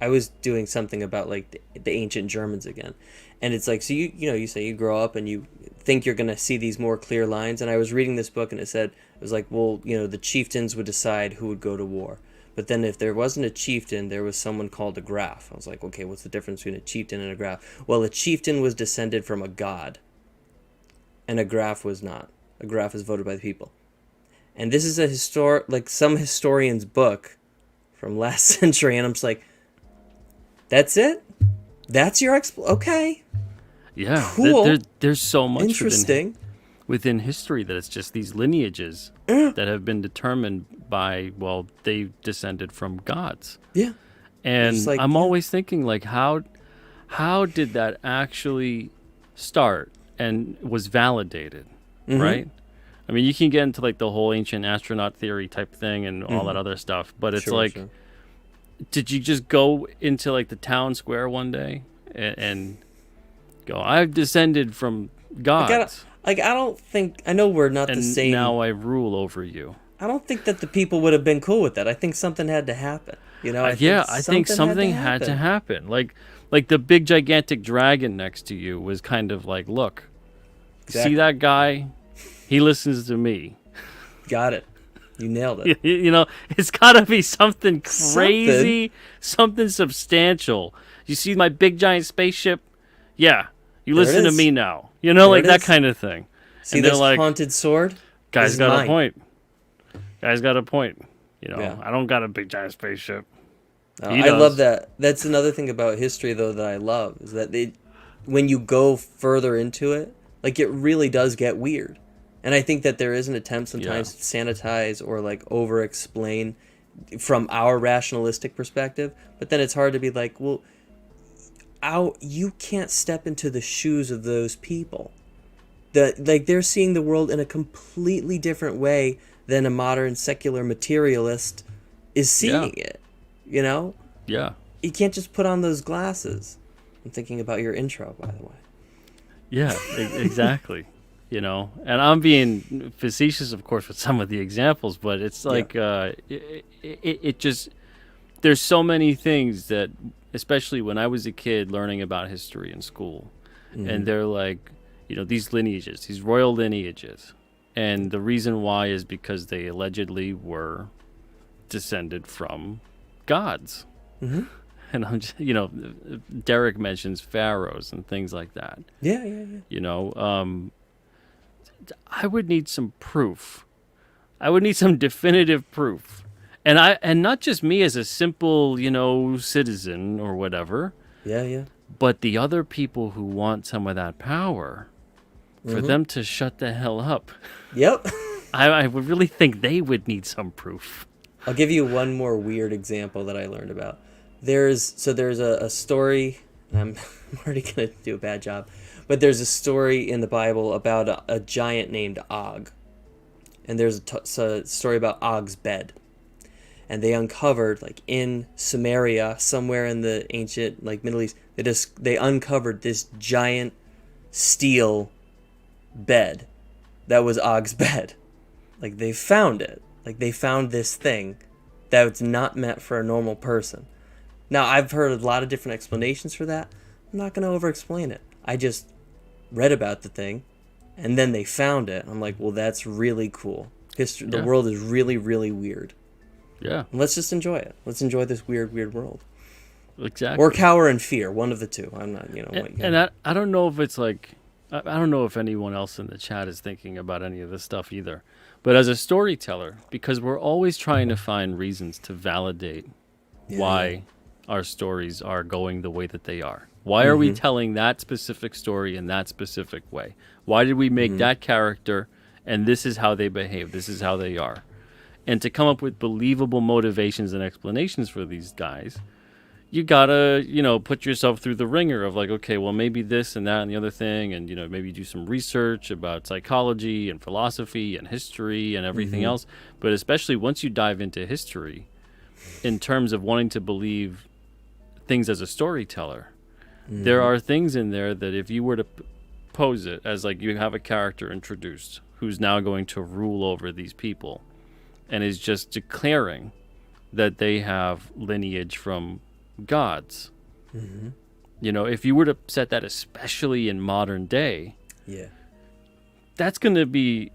I was doing something about like the ancient Germans again. And it's like, so you say you grow up and you think you're going to see these more clear lines. And I was reading this book and it was like, well, the chieftains would decide who would go to war. But then if there wasn't a chieftain, there was someone called a graf. I was like, okay, what's the difference between a chieftain and a graf? Well, a chieftain was descended from a god. And a graf was not. A graf is voted by the people. And this is some historian's book from last century, and I'm just like, that's it? That's your okay. Yeah, cool. There's so much interesting within history that it's just these lineages that have been determined by, well, they descended from gods. Yeah. And I'm always thinking, like, how did that actually start and was validated, right? I mean, you can get into like the whole ancient astronaut theory type thing and all that other stuff, but it's sure. Did you just go into like the town square one day and go, I've descended from gods? I don't think, I know we're not the same. And now I rule over you. I don't think that the people would have been cool with that. I think something had to happen. I think something had to happen. Like the big gigantic dragon next to you was kind of like, look, see that guy? He listens to me. Got it. You nailed it. It's got to be something crazy, something substantial. You see my big giant spaceship? Yeah. You listen to me now. Like that kind of thing. See this haunted sword? Guy's got a point. I don't got a big giant spaceship. I love that. That's another thing about history, though, that I love, is that when you go further into it, like, it really does get weird. And I think that there is an attempt sometimes to sanitize or, like, over-explain from our rationalistic perspective. But then it's hard to be like, well, you can't step into the shoes of those people. They're seeing the world in a completely different way than a modern secular materialist is seeing it. Yeah. You can't just put on those glasses. I'm thinking about your intro, by the way. Yeah, exactly. And I'm being facetious, of course, with some of the examples, but it's like it just, there's so many things that, especially when I was a kid learning about history in school, and they're like, these lineages, these royal lineages, and the reason why is because they allegedly were descended from gods. And I'm just, Derek mentions pharaohs and things like that. Yeah. I would need some proof. I would need some definitive proof. And not just me as a simple, citizen or whatever, Yeah, yeah. but the other people who want some of that power, for them to shut the hell up. Yep. I would really think they would need some proof. I'll give you one more weird example that I learned about. There's a story, and I'm already going to do a bad job, but there's a story in the Bible about a giant named Og. And there's a story about Og's bed. And they uncovered, like, in Samaria, somewhere in the ancient, like, Middle East, they uncovered this giant steel bed that was Og's bed. Like, they found it. Like, they found this thing that's not meant for a normal person. Now, I've heard a lot of different explanations for that. I'm not going to over-explain it. I just read about the thing, and then they found it. I'm like, well, that's really cool. The world is really, really weird. Yeah. And let's just enjoy it. Let's enjoy this weird, weird world. Exactly. Or cower in fear, one of the two. I'm not, And I don't know if it's like, I don't know if anyone else in the chat is thinking about any of this stuff either. But as a storyteller, because we're always trying to find reasons to validate why our stories are going the way that they are. Why are we telling that specific story in that specific way? Why did we make that character, and this is how they behave, this is how they are? And to come up with believable motivations and explanations for these guys, you gotta, put yourself through the ringer of like, okay, well, maybe this and that and the other thing, and, maybe do some research about psychology and philosophy and history and everything else. But especially once you dive into history, in terms of wanting to believe things as a storyteller, there are things in there that if you were to pose it as like you have a character introduced who's now going to rule over these people and is just declaring that they have lineage from gods. If you were to set that, especially in modern day, that's going to be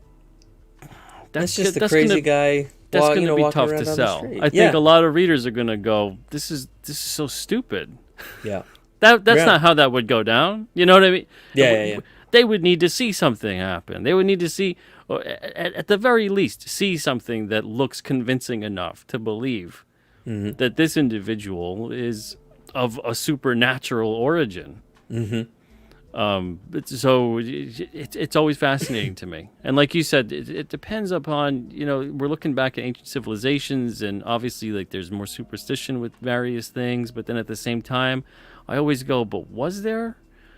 that's just the crazy guy. That's going to be tough to sell. I think a lot of readers are going to go, this is so stupid. Yeah. That's not how that would go down. You know what I mean? Yeah. They would need to see something happen. They would need to see, or at the very least, see something that looks convincing enough to believe that this individual is of a supernatural origin. So it's always fascinating to me. And like you said, it depends upon, we're looking back at ancient civilizations, and obviously like there's more superstition with various things. But then at the same time, I always go, but was there?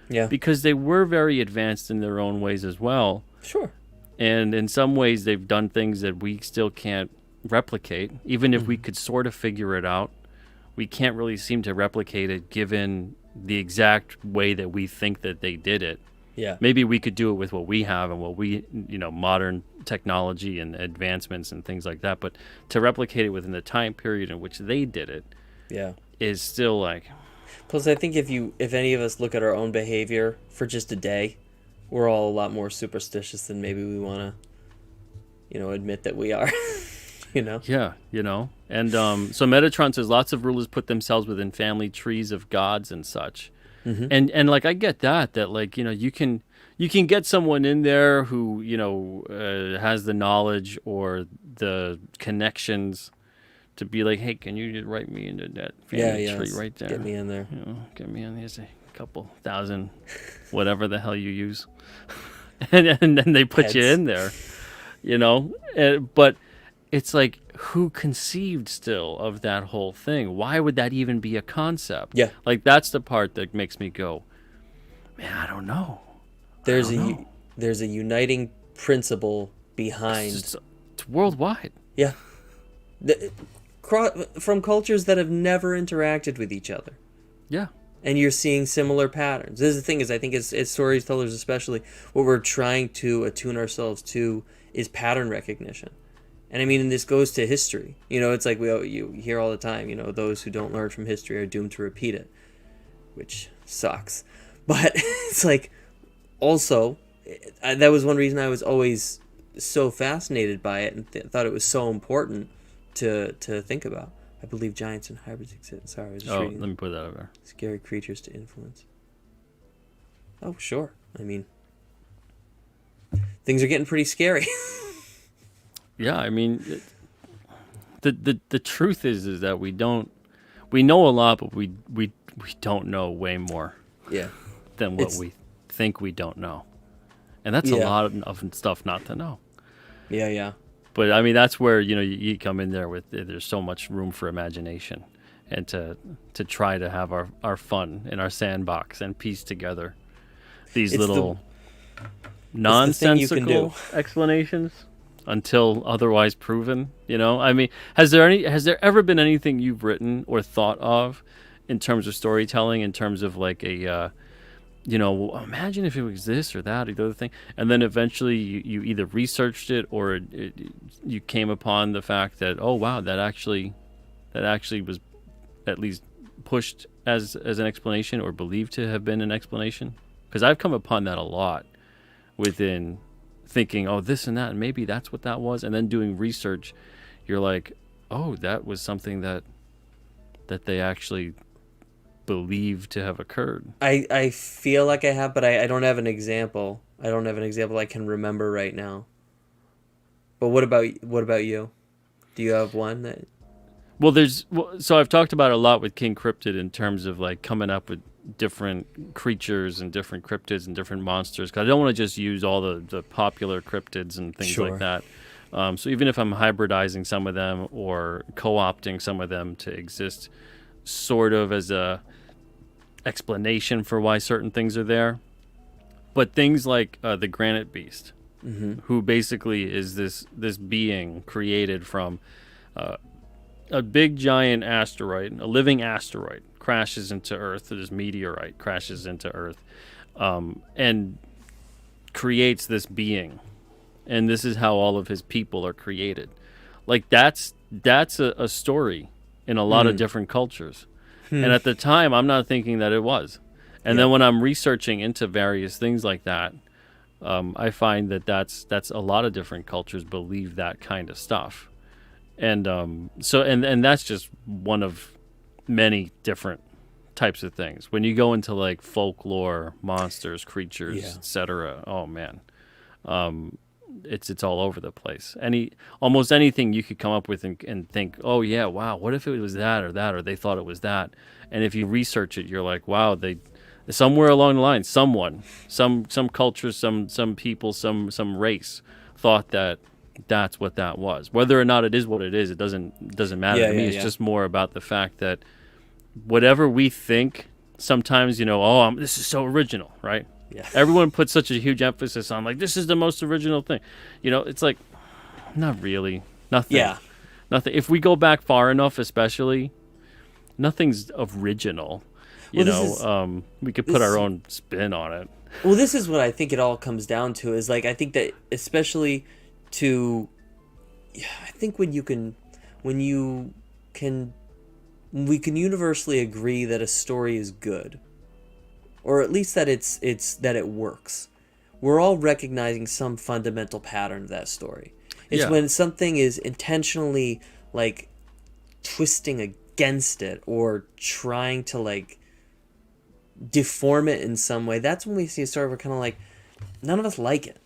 Yeah. Because they were very advanced in their own ways as well. Sure. And in some ways, they've done things that we still can't replicate. Even if we could sort of figure it out, we can't really seem to replicate it given the exact way that we think that they did it. Yeah. Maybe we could do it with what we have and what we, modern technology and advancements and things like that. But to replicate it within the time period in which they did it is still like... Plus, I think if any of us look at our own behavior for just a day, we're all a lot more superstitious than maybe we want to, admit that we are. Yeah, And so Metatron says lots of rulers put themselves within family trees of gods and such. And like I get that like, you can get someone in there who, has the knowledge or the connections to be like, hey, can you just write me into that family tree right there? Get me in there. Get me in. Here's a couple thousand, whatever the hell you use. and then they put you in there, but it's like, who conceived still of that whole thing? Why would that even be a concept? Yeah. Like, that's the part that makes me go, man, I don't know. There's a uniting principle behind... It's worldwide. Yeah. From cultures that have never interacted with each other. Yeah. And you're seeing similar patterns. This is the thing, is I think as storytellers especially, what we're trying to attune ourselves to is pattern recognition. And I mean, and this goes to history. It's like you hear all the time, those who don't learn from history are doomed to repeat it, which sucks. But it's like, also, that was one reason I was always so fascinated by it and thought it was so important to think about. I believe giants and hybrids exist. Sorry, I was just reading. Let me put that over. Scary creatures to influence. Oh, sure. I mean, things are getting pretty scary. Yeah, I mean, the truth is that we know a lot, but we don't know way more Yeah. than what It's we think we don't know, and that's a yeah. lot of stuff not to know. Yeah, yeah. But I mean, that's where you come in there with there's so much room for imagination, and to try to have our fun in our sandbox and piece together these It's the little it's the thing you can do. nonsensical explanations until otherwise proven. I mean, has there ever been anything you've written or thought of in terms of storytelling, in terms of like a imagine if it was this or that or the other thing, and then eventually you either researched it or you came upon the fact that, oh wow, that actually was at least pushed as an explanation or believed to have been an explanation? Because I've come upon that a lot within thinking, oh, this and that, and maybe that's what that was, and then doing research, you're like, oh, that was something that they actually believe to have occurred. I feel like I have, but I don't have an example. I don't have an example I can remember right now. But what about you? Do you have one that? So I've talked about it a lot with King Cryptid in terms of like coming up with different creatures and different cryptids and different monsters, because I don't want to just use all the popular cryptids and things like Sure. that. So even if I'm hybridizing some of them or co-opting some of them to exist sort of as a explanation for why certain things are there, but things like the Granite Beast, who basically is this being created from a big giant asteroid, a living asteroid, crashes into Earth. This meteorite crashes into Earth, and creates this being, and this is how all of his people are created. Like that's a story in a lot of different cultures. And at the time, I'm not thinking that it was. And Yeah. then when I'm researching into various things like that, I find that that's a lot of different cultures believe that kind of stuff. And and that's just one of many different types of things. When you go into like folklore, monsters, creatures, Yeah. etc., oh man, it's all over the place. Almost anything you could come up with and think, oh yeah, wow, what if it was that, or they thought it was that, and if you research it, you're like, wow, they somewhere along the line, some culture, some people, some race thought that that's what that was. Whether or not it is what it is, it doesn't matter Yeah, to me. yeah, It's yeah. just more about the fact that whatever we think, sometimes this is so original, right? Yeah. Everyone puts such a huge emphasis on like this is the most original thing. It's like not really. Nothing. Yeah. Nothing. If we go back far enough, especially, nothing's original. Well, this We could this put our is- own spin on it. Well, this is what I think it all comes down to is like I think that especially to I think when you can we can universally agree that a story is good, or at least that it's that it works. We're all recognizing some fundamental pattern of that story. It's Yeah. when something is intentionally like twisting against it or trying to like deform it in some way. That's when we see a story we're kind of like, none of us like it.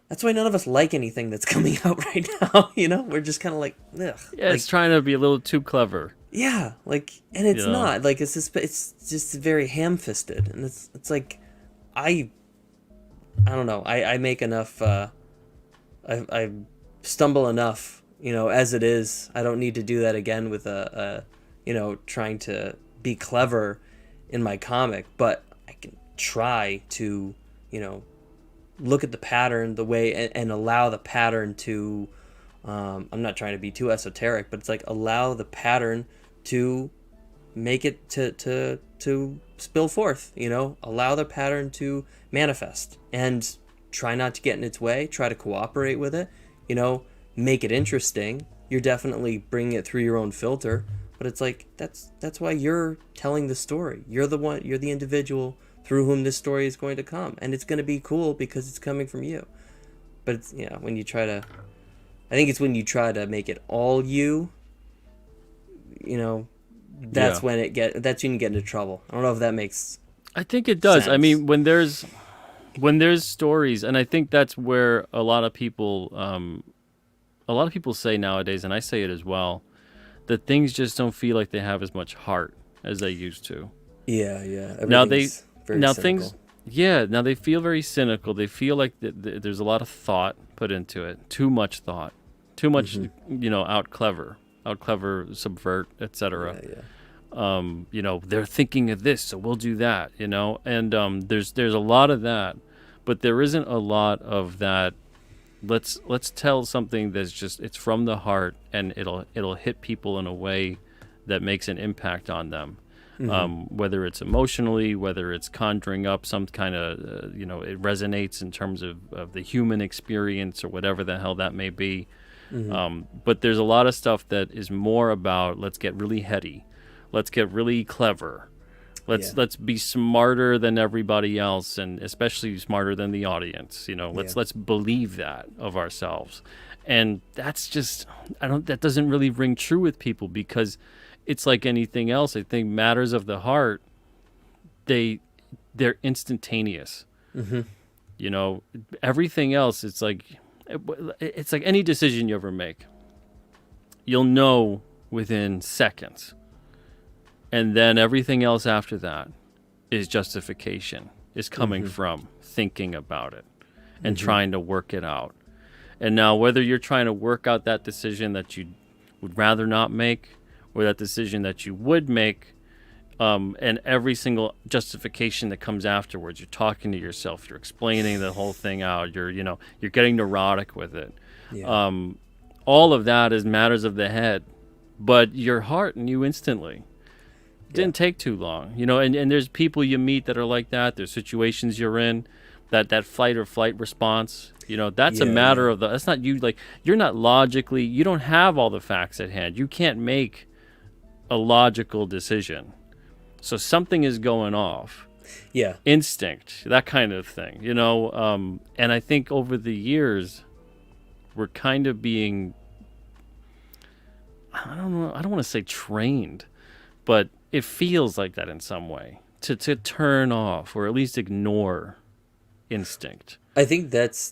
That's why none of us like anything that's coming out right now. We're just kind of like, ugh. Yeah, Like, it's trying to be a little too clever. yeah, like, and it's You know? not like it's just very ham-fisted, and it's like, I don't know. I make enough. I stumble enough. As it is. I don't need to do that again with trying to be clever in my comic, but I can try to, look at the pattern the way and allow the pattern to. I'm not trying to be too esoteric, but it's like allow the pattern to make it to spill forth. Allow the pattern to manifest and try not to get in its way. Try to cooperate with it. Make it interesting. You're definitely bringing it through your own filter, but it's like that's why you're telling the story. You're the individual through whom this story is going to come, and it's going to be cool because it's coming from you. But it's when you try to, I think it's when you try to make it all you. That's Yeah. when that's when you get into trouble. I don't know if that makes. I think it does. I Sense. mean, when there's When there's stories, and I think that's where a lot of people say nowadays, and I say it as well, that things just don't feel like they have as much heart as they used to. Yeah, yeah. Now they, Everything's very now things, cynical. yeah, now they feel very cynical. They feel like there's a lot of thought put into it, too much thought, too much, Hmm. out clever, subvert, etc. Yeah, yeah. They're thinking of this, so we'll do that, and there's a lot of that, but there isn't a lot of that. Let's tell something that's just it's from the heart, and it'll hit people in a way that makes an impact on them, Hmm. whether it's emotionally, whether it's conjuring up some kind of it resonates in terms of the human experience or whatever the hell that may be. Hmm. But there's a lot of stuff that is more about let's get really heady, let's get really clever, Yeah, let's be smarter than everybody else, and especially smarter than the audience. yeah, Let's believe that of ourselves, and that's just that doesn't really ring true with people because it's like anything else. I think matters of the heart, they they're instantaneous. hmm, You know, everything else, it's like any decision you ever make. You'll know within seconds. And then everything else after that is justification, is coming hmm, from thinking about it and hmm. trying to work it out. And now, whether you're trying to work out that decision that you would rather not make or that decision that you would make, and every single justification that comes afterwards, you're talking to yourself, you're explaining the whole thing out, you're getting neurotic with it. Yeah, All of that is matters of the head, but your heart knew instantly. yeah, Didn't take too long, and there's people you meet that are like that. There's situations you're in that fight or flight response, that's a yeah, matter yeah, of that's not you. Like, you're not logically, you don't have all the facts at hand. You can't make a logical decision. So something is going off. yeah. Instinct, that kind of thing, and I think over the years we're kind of being, I don't know, I don't want to say trained, but it feels like that in some way, to turn off or at least ignore instinct. I think that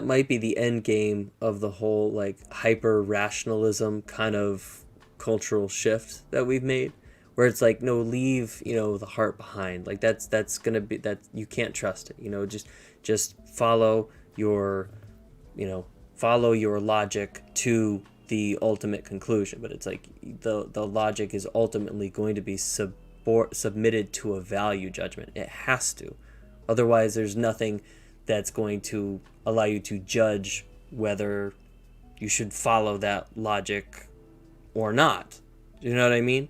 might be the end game of the whole like hyper rationalism kind of cultural shift that we've made, where it's like, no, leave, the heart behind. Like that's gonna be that you can't trust it. Just you know follow your logic to the ultimate conclusion. But it's like the logic is ultimately going to be submitted to a value judgment. It has to. Otherwise, there's nothing that's going to allow you to judge whether you should follow that logic or not. You know what I mean?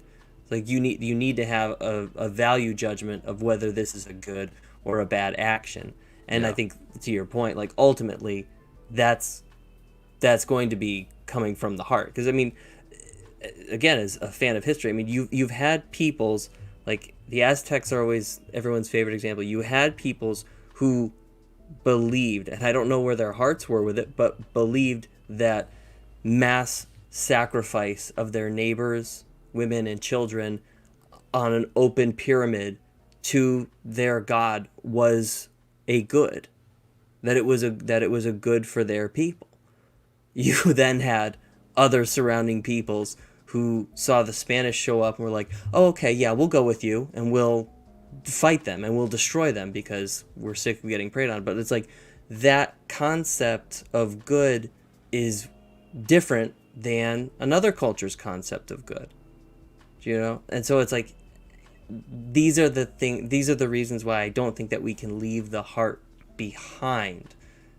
Like you need to have a value judgment of whether this is a good or a bad action. And I Yeah. think, to your point, like ultimately that's that's going to be coming from the heart. Because I mean, again, as a fan of history, I mean, you've had peoples like the Aztecs are always everyone's favorite example. You had peoples who believed, and I don't know where their hearts were with it, but believed that mass sacrifice of their neighbors, women, and children on an open pyramid to their god was a good. That it was a good for their people. You then had other surrounding peoples who saw the Spanish show up and were like, "Oh, okay, yeah, we'll go with you and we'll fight them and we'll destroy them because we're sick of getting preyed on." But it's like that concept of good is different than another culture's concept of good. And so it's like these are the reasons why I don't think that we can leave the heart behind.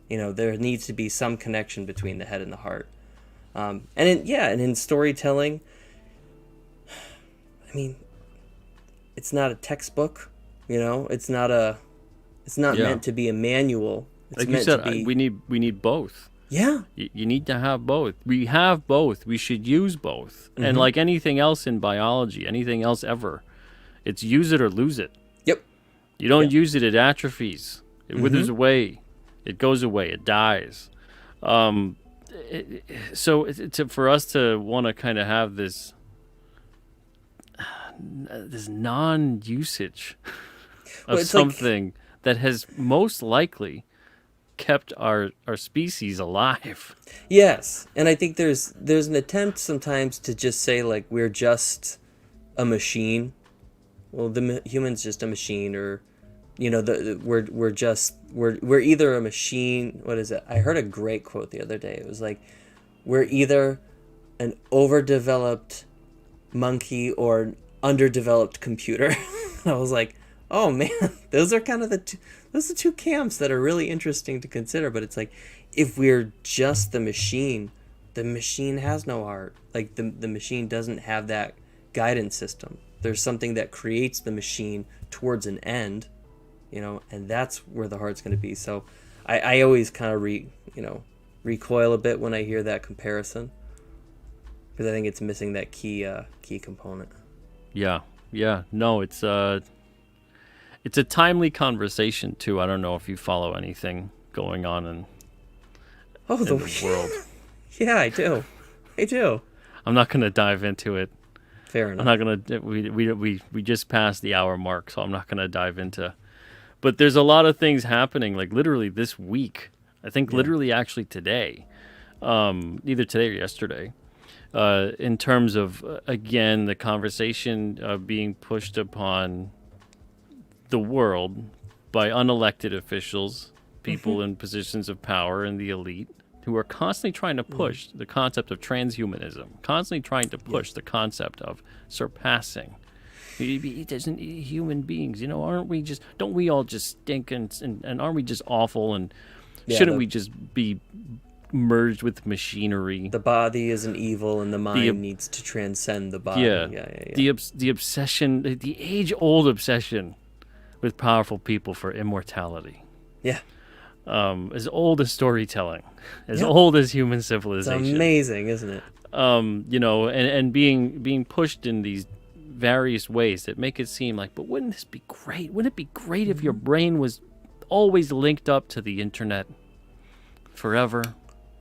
There needs to be some connection between the head and the heart. And in storytelling, I mean, it's not a textbook. It's not Yeah. meant to be a manual. It's Like you meant said, to be. we need both. Yeah. You need to have both. We have both. We should use both. And Mm-hmm. like anything else in biology, anything else ever, it's use it or lose it. Yep. You don't Yeah. use it, it atrophies. It withers Mm-hmm. away. It goes away. It dies. Um, so for us to want to kind of have this non-usage Well, of it's like. something that has most likely kept our species alive. Yes, and I think there's an attempt sometimes to just say like we're just a machine. Well, human's just a machine, or we're either a machine. What is it? I heard a great quote the other day. It was like we're either an overdeveloped monkey or an underdeveloped computer. I was like, oh man, those are kind of those are two camps that are really interesting to consider. But it's like, if we're just the machine has no heart. Like the machine doesn't have that guidance system. There's something that creates the machine towards an end, and that's where the heart's going to be. So I always kind of recoil a bit when I hear that comparison, because I think it's missing that key component. Yeah, yeah. No, it's a timely conversation too. I don't know if you follow anything going on in the world. Yeah, I do. I'm not going to dive into it. Fair enough. I'm not gonna. We just passed the hour mark, so I'm not gonna dive into. But there's a lot of things happening, like literally this week. I think literally actually today, either today or yesterday, in terms of again the conversation being pushed upon the world by unelected officials, people in positions of power in the elite, who are constantly trying to push the concept of transhumanism, constantly trying to push the concept of surpassing. It isn't human beings, aren't we just, don't we all just stink and aren't we just awful, and shouldn't we just be merged with machinery? The body isn't evil and the mind needs to transcend the body. Yeah. The obsession, the age-old obsession with powerful people for immortality. Yeah. As old as storytelling, as old as human civilization. It's amazing, isn't it? And being pushed in these various ways that make it seem like, but wouldn't this be great? Wouldn't it be great if your brain was always linked up to the internet forever?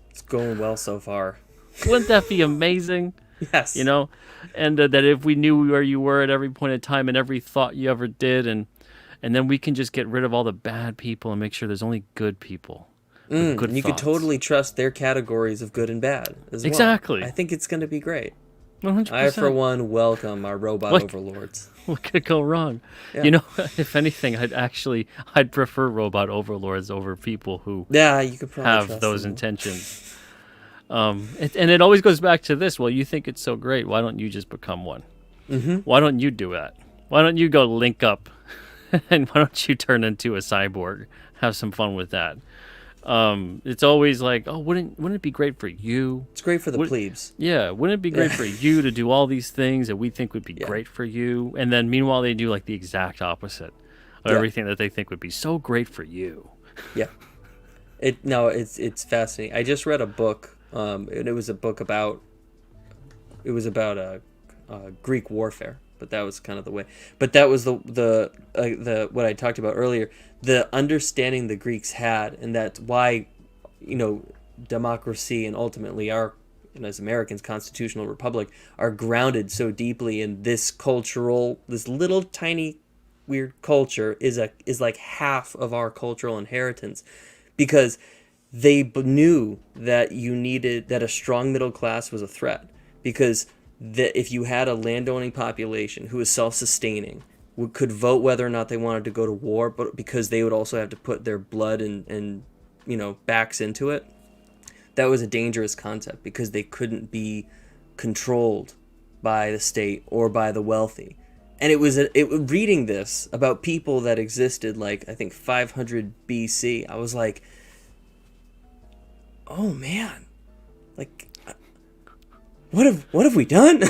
It's going well so far. Wouldn't that be amazing? Yes. And that if we knew where you were at every point in time and every thought you ever did, and then we can just get rid of all the bad people and make sure there's only good people. Good and you thoughts. could totally trust their categories of good and bad as well. Exactly. I think it's going to be great. 100%. I, for one, welcome our robot overlords. What could go wrong? Yeah. If anything, I'd prefer robot overlords over people who you could probably have trust those them. intentions. And it always goes back to this. Well, you think it's so great. Why don't you just become one? Mm-hmm. Why don't you do that? Why don't you go link up? And why don't you turn into a cyborg? Have some fun with that. It's always like, oh, wouldn't it be great for you? It's great for the plebes. Yeah, wouldn't it be great for you to do all these things that we think would be great for you? And then meanwhile, they do like the exact opposite of everything that they think would be so great for you. Yeah. It's fascinating. I just read a book. It was a book about Greek warfare. But that was kind of the way. But that was the what I talked about earlier, the understanding the Greeks had, and that's why, democracy and ultimately our, as Americans, constitutional republic are grounded so deeply in this little tiny weird culture is like half of our cultural inheritance, because they knew that that a strong middle class was a threat, because that if you had a landowning population who was self-sustaining, could vote whether or not they wanted to go to war, but because they would also have to put their blood and backs into it, that was a dangerous concept, because they couldn't be controlled by the state or by the wealthy. And reading this about people that existed like I think 500 BC, I was like, oh man, like, what have we done?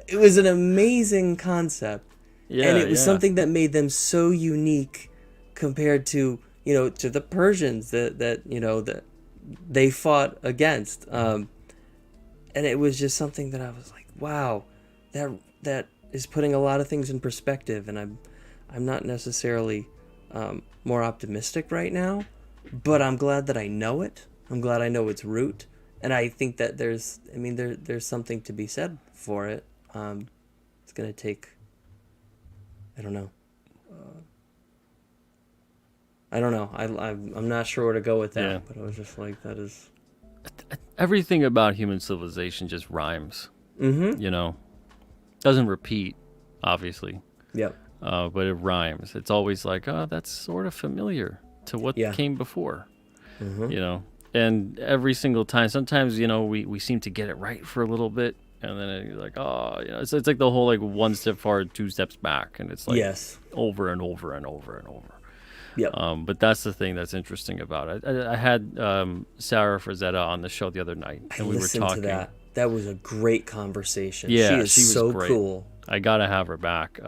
It was an amazing concept, and it was something that made them so unique compared to to the Persians that they fought against, and it was just something that I was like, wow, that is putting a lot of things in perspective, and I'm not necessarily more optimistic right now, but I'm glad that I know it. I'm glad I know its root. And I think that there's something to be said for it. It's going to take, I don't know, I don't know. I'm not sure where to go with Yeah. that, but I was just like, that is. Everything about human civilization just rhymes. Mm-hmm. You know, doesn't repeat, obviously, Yep. but it rhymes. It's always like, oh, that's sort of familiar to what Yeah. came before. Mm-hmm. You know, and every single time, sometimes we seem to get it right for a little bit, and then it's like, oh, it's like the whole like one step forward, two steps back, and it's like Yes. over and over and over and over. Yep. But that's the thing that's interesting about it. I had Sarah Frazetta on the show the other night, I and we were listened talking. to that. That was a great conversation. Yeah, She is she was so great. cool. I gotta have her back.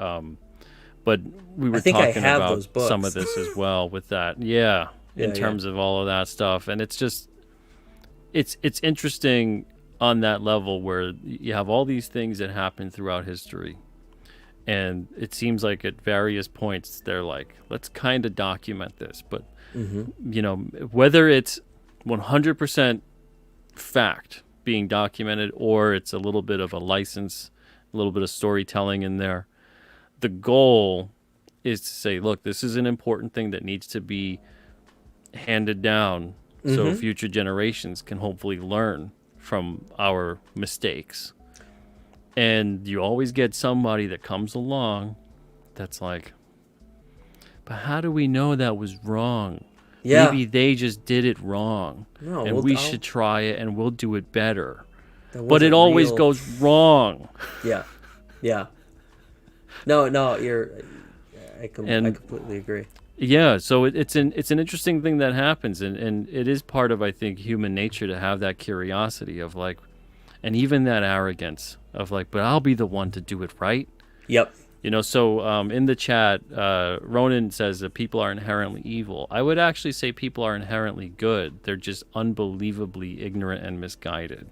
But we were think I talking have about those books. some of this as well with that. Yeah, in Yeah, terms of all of that stuff, and it's just it's interesting on that level where you have all these things that happen throughout history, and it seems like at various points they're like, let's kind of document this, but whether it's 100% fact being documented or it's a little bit of a license, a little bit of storytelling in there, the goal is to say, look, this is an important thing that needs to be handed down so future generations can hopefully learn from our mistakes. And you always get somebody that comes along that's like, but how do we know that was wrong? Yeah. Maybe they just did it wrong. No, and we should try it and we'll do it better. That But it wasn't always real. goes wrong. Yeah. Yeah. No, I completely agree. Yeah, so it's an interesting thing that happens, and it is part of, I think, human nature to have that curiosity of like, and even that arrogance of like, but I'll be the one to do it right. Yep. So in the chat, Ronan says that people are inherently evil. I would actually say people are inherently good. They're just unbelievably ignorant and misguided.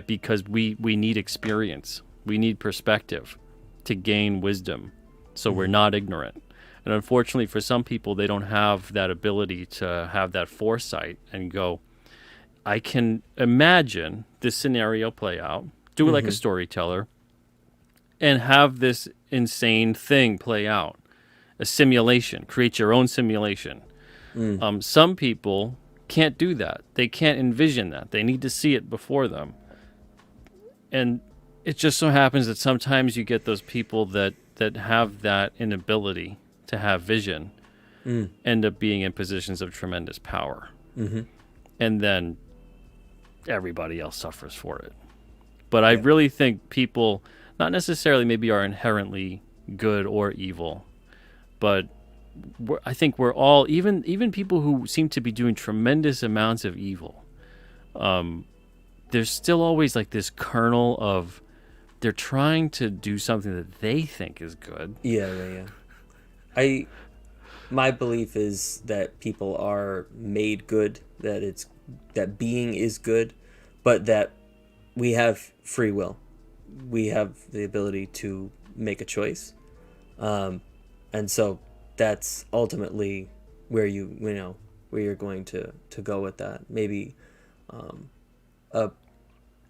Because we need experience. We need perspective to gain wisdom. So we're not ignorant. And unfortunately for some people, they don't have that ability to have that foresight and go, I can imagine this scenario play out, do it like a storyteller, and have this insane thing play out. A simulation, create your own simulation. Some people can't do that. They can't envision that. They need to see it before them. And it just so happens that sometimes you get those people that have that inability to have vision end up being in positions of tremendous power. And then everybody else suffers for it. But I really think people not necessarily maybe are inherently good or evil, but I think we're all, even people who seem to be doing tremendous amounts of evil, there's still always like this kernel of they're trying to do something that they think is good. Yeah. My belief is that people are made good, that being is good, but that we have free will. We have the ability to make a choice. And so that's ultimately where where you're going to go with that. Maybe a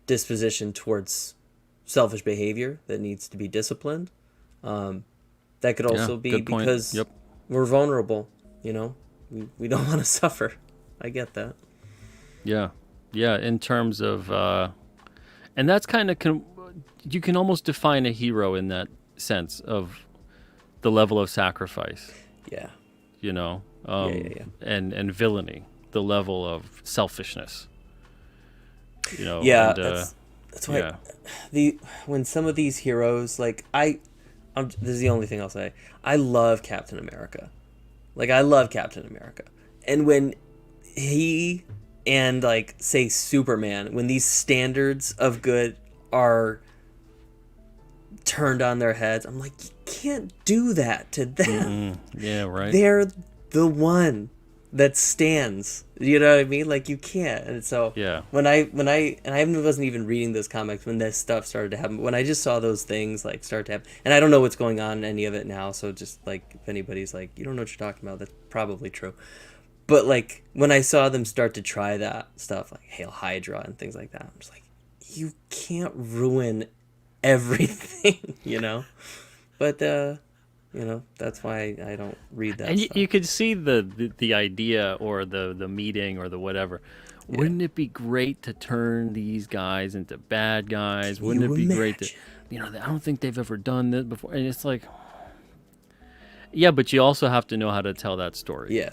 disposition towards selfish behavior that needs to be disciplined. That could also be because we're vulnerable, we don't want to suffer. I get that. Yeah, in terms of and that's kind of you can almost define a hero in that sense of the level of sacrifice. Yeah. And villainy, the level of selfishness. Yeah, that's why when some of these heroes, like this is the only thing I'll say. I love Captain America. Like, I love Captain America. And when he and, like, say Superman, when these standards of good are turned on their heads, I'm like, you can't do that to them. Yeah, right. They're the one that stands. You know what I mean? Like, you can't. And so when I wasn't even reading those comics when this stuff started to happen. When I just saw those things like start to happen, and I don't know what's going on in any of it now. So just like if anybody's like, you don't know what you're talking about, that's probably true. But like when I saw them start to try that stuff, like Hail Hydra and things like that, I'm just like, you can't ruin everything, But That's why I don't read that And stuff. you could see the idea or the meeting or the whatever. Yeah. Wouldn't it be great to turn these guys into bad guys? Can Wouldn't you it be great to, imagine? I don't think they've ever done this before. And it's like, yeah, but you also have to know how to tell that story. Yeah.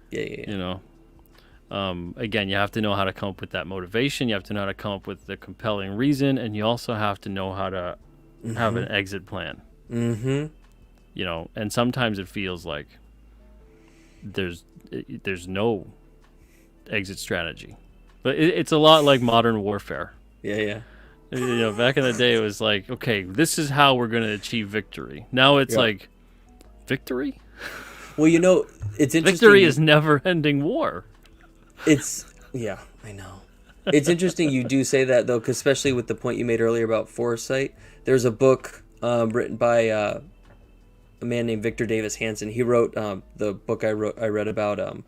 Yeah, yeah, yeah. You know, again, you have to know how to come up with that motivation. You have to know how to come up with the compelling reason, and you also have to know how to have Mm-hmm. an exit plan. Mm-hmm. And sometimes it feels like there's there's no exit strategy, but it's a lot like modern warfare. Yeah, yeah. Back in the day, it was like, okay, this is how we're going to achieve victory. Now it's Yeah. like, victory? Well, it's interesting. Victory is never-ending war. Yeah, I know. It's interesting you do say that though, 'cause especially with the point you made earlier about foresight. There's a book written by a man named Victor Davis Hanson. He wrote the book I read about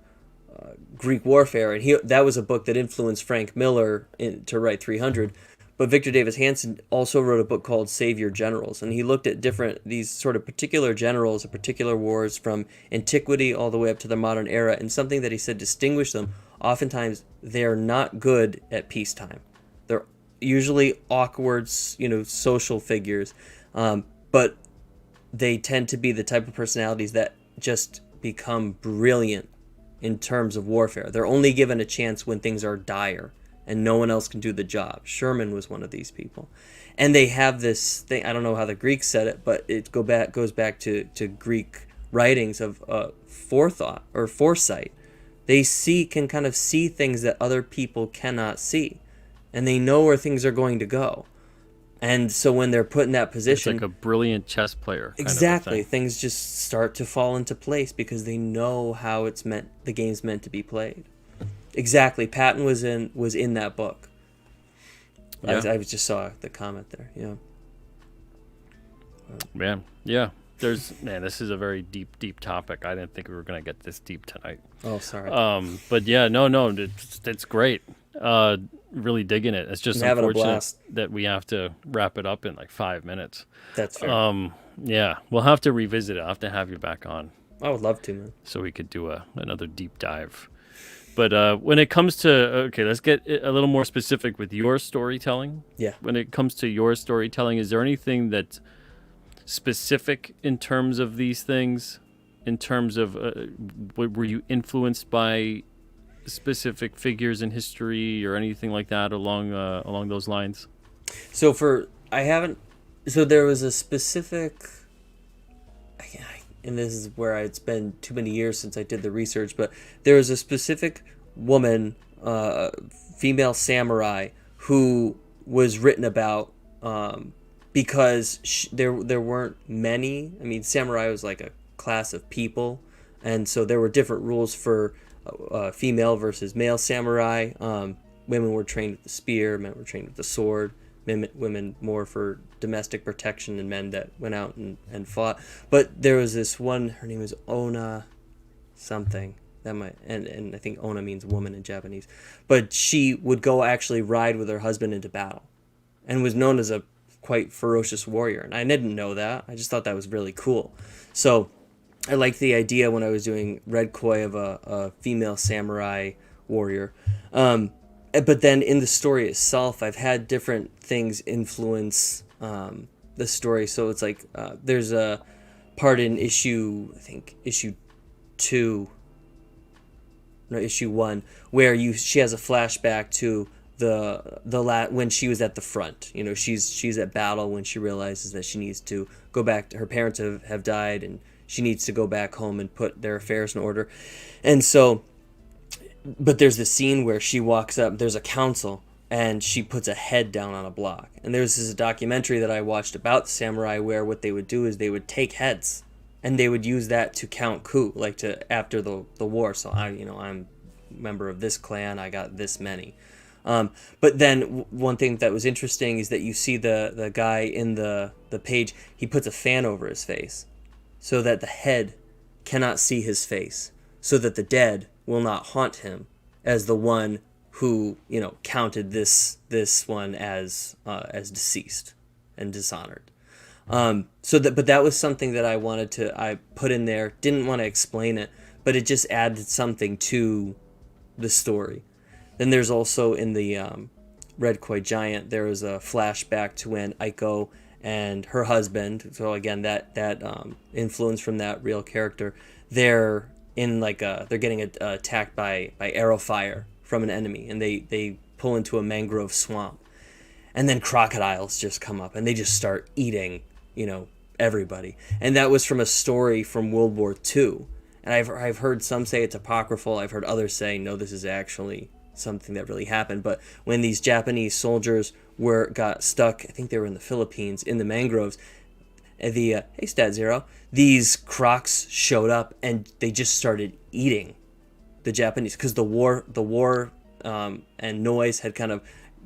Greek warfare, and that was a book that influenced Frank Miller to write 300. But Victor Davis Hanson also wrote a book called Save Your Generals, and he looked at these sort of particular generals of particular wars from antiquity all the way up to the modern era, and something that he said distinguished them. Oftentimes, they're not good at peacetime. They're usually awkward, social figures, but they tend to be the type of personalities that just become brilliant in terms of warfare. They're only given a chance when things are dire and no one else can do the job. Sherman was one of these people. And they have this thing, I don't know how the Greeks said it, but it goes back to Greek writings of forethought or foresight. They can kind of see things that other people cannot see. And they know where things are going to go. And so when they're put in that It's position, like a brilliant chess player kind exactly, of a thing. things just start to fall into place because they know how the game's meant to be played. Exactly, Patton was in that book. Yeah. I just saw the comment there. Yeah. Yeah. This is a very deep topic. I didn't think we were going to get this deep tonight. Oh, sorry. But yeah, no, it's great. Really digging it. It's just I'm having a unfortunate blast. that we have to wrap it up in like 5 minutes. That's fair. Yeah, we'll have to revisit it. I'll have to have you back on I would love to, man. so we could do another deep dive. But when it comes to, okay, let's get a little more specific with your storytelling. Yeah. When it comes to your storytelling, is there anything that's specific in terms of these things? In terms of, were you influenced by specific figures in history or anything like that along those lines? So there was a specific, and this is where it's been too many years since I did the research, but there was a specific woman, female samurai, who was written about because there weren't many. I mean, samurai was like a class of people, and so there were different rules for female versus male samurai. Women were trained with the spear, men were trained with the sword. Women more for domestic protection, and men that went out and fought. But there was this one, her name was Ona something. And I think Ona means woman in Japanese. But she would go actually ride with her husband into battle and was known as a quite ferocious warrior. And I didn't know that. I just thought that was really cool. So I liked the idea when I was doing Red Koi of a female samurai warrior. But then in the story itself, I've had different things influence the story. So it's like there's a part in issue 1, where she has a flashback to when she was at the front. She's at battle when she realizes that she needs to go back to her parents have died, and she needs to go back home and put their affairs in order. And so, but there's this scene where she walks up, there's a council, and she puts a head down on a block. And there's this documentary that I watched about the samurai where what they would do is they would take heads and they would use that to count coup, like after the war. So I'm a member of this clan, I got this many. But then one thing that was interesting is that you see the guy in the page, he puts a fan over his face so that the head cannot see his face, so that the dead will not haunt him as the one who counted this one as deceased and dishonored. But that was something that I put in there. Didn't want to explain it, but it just added something to the story. Then there's also in the Red Koi Giant, there was a flashback to when Aiko and her husband. So again, that influence from that real character. They're in they're getting attacked by arrow fire from an enemy, and they pull into a mangrove swamp, and then crocodiles just come up and they just start eating, everybody. And that was from a story from World War II. And I've heard some say it's apocryphal. I've heard others say no, this is actually something that really happened. But when these Japanese soldiers got stuck, I think they were in the Philippines, in the mangroves, hey Stat Zero, these crocs showed up and they just started eating the Japanese, because the war and noise had kind of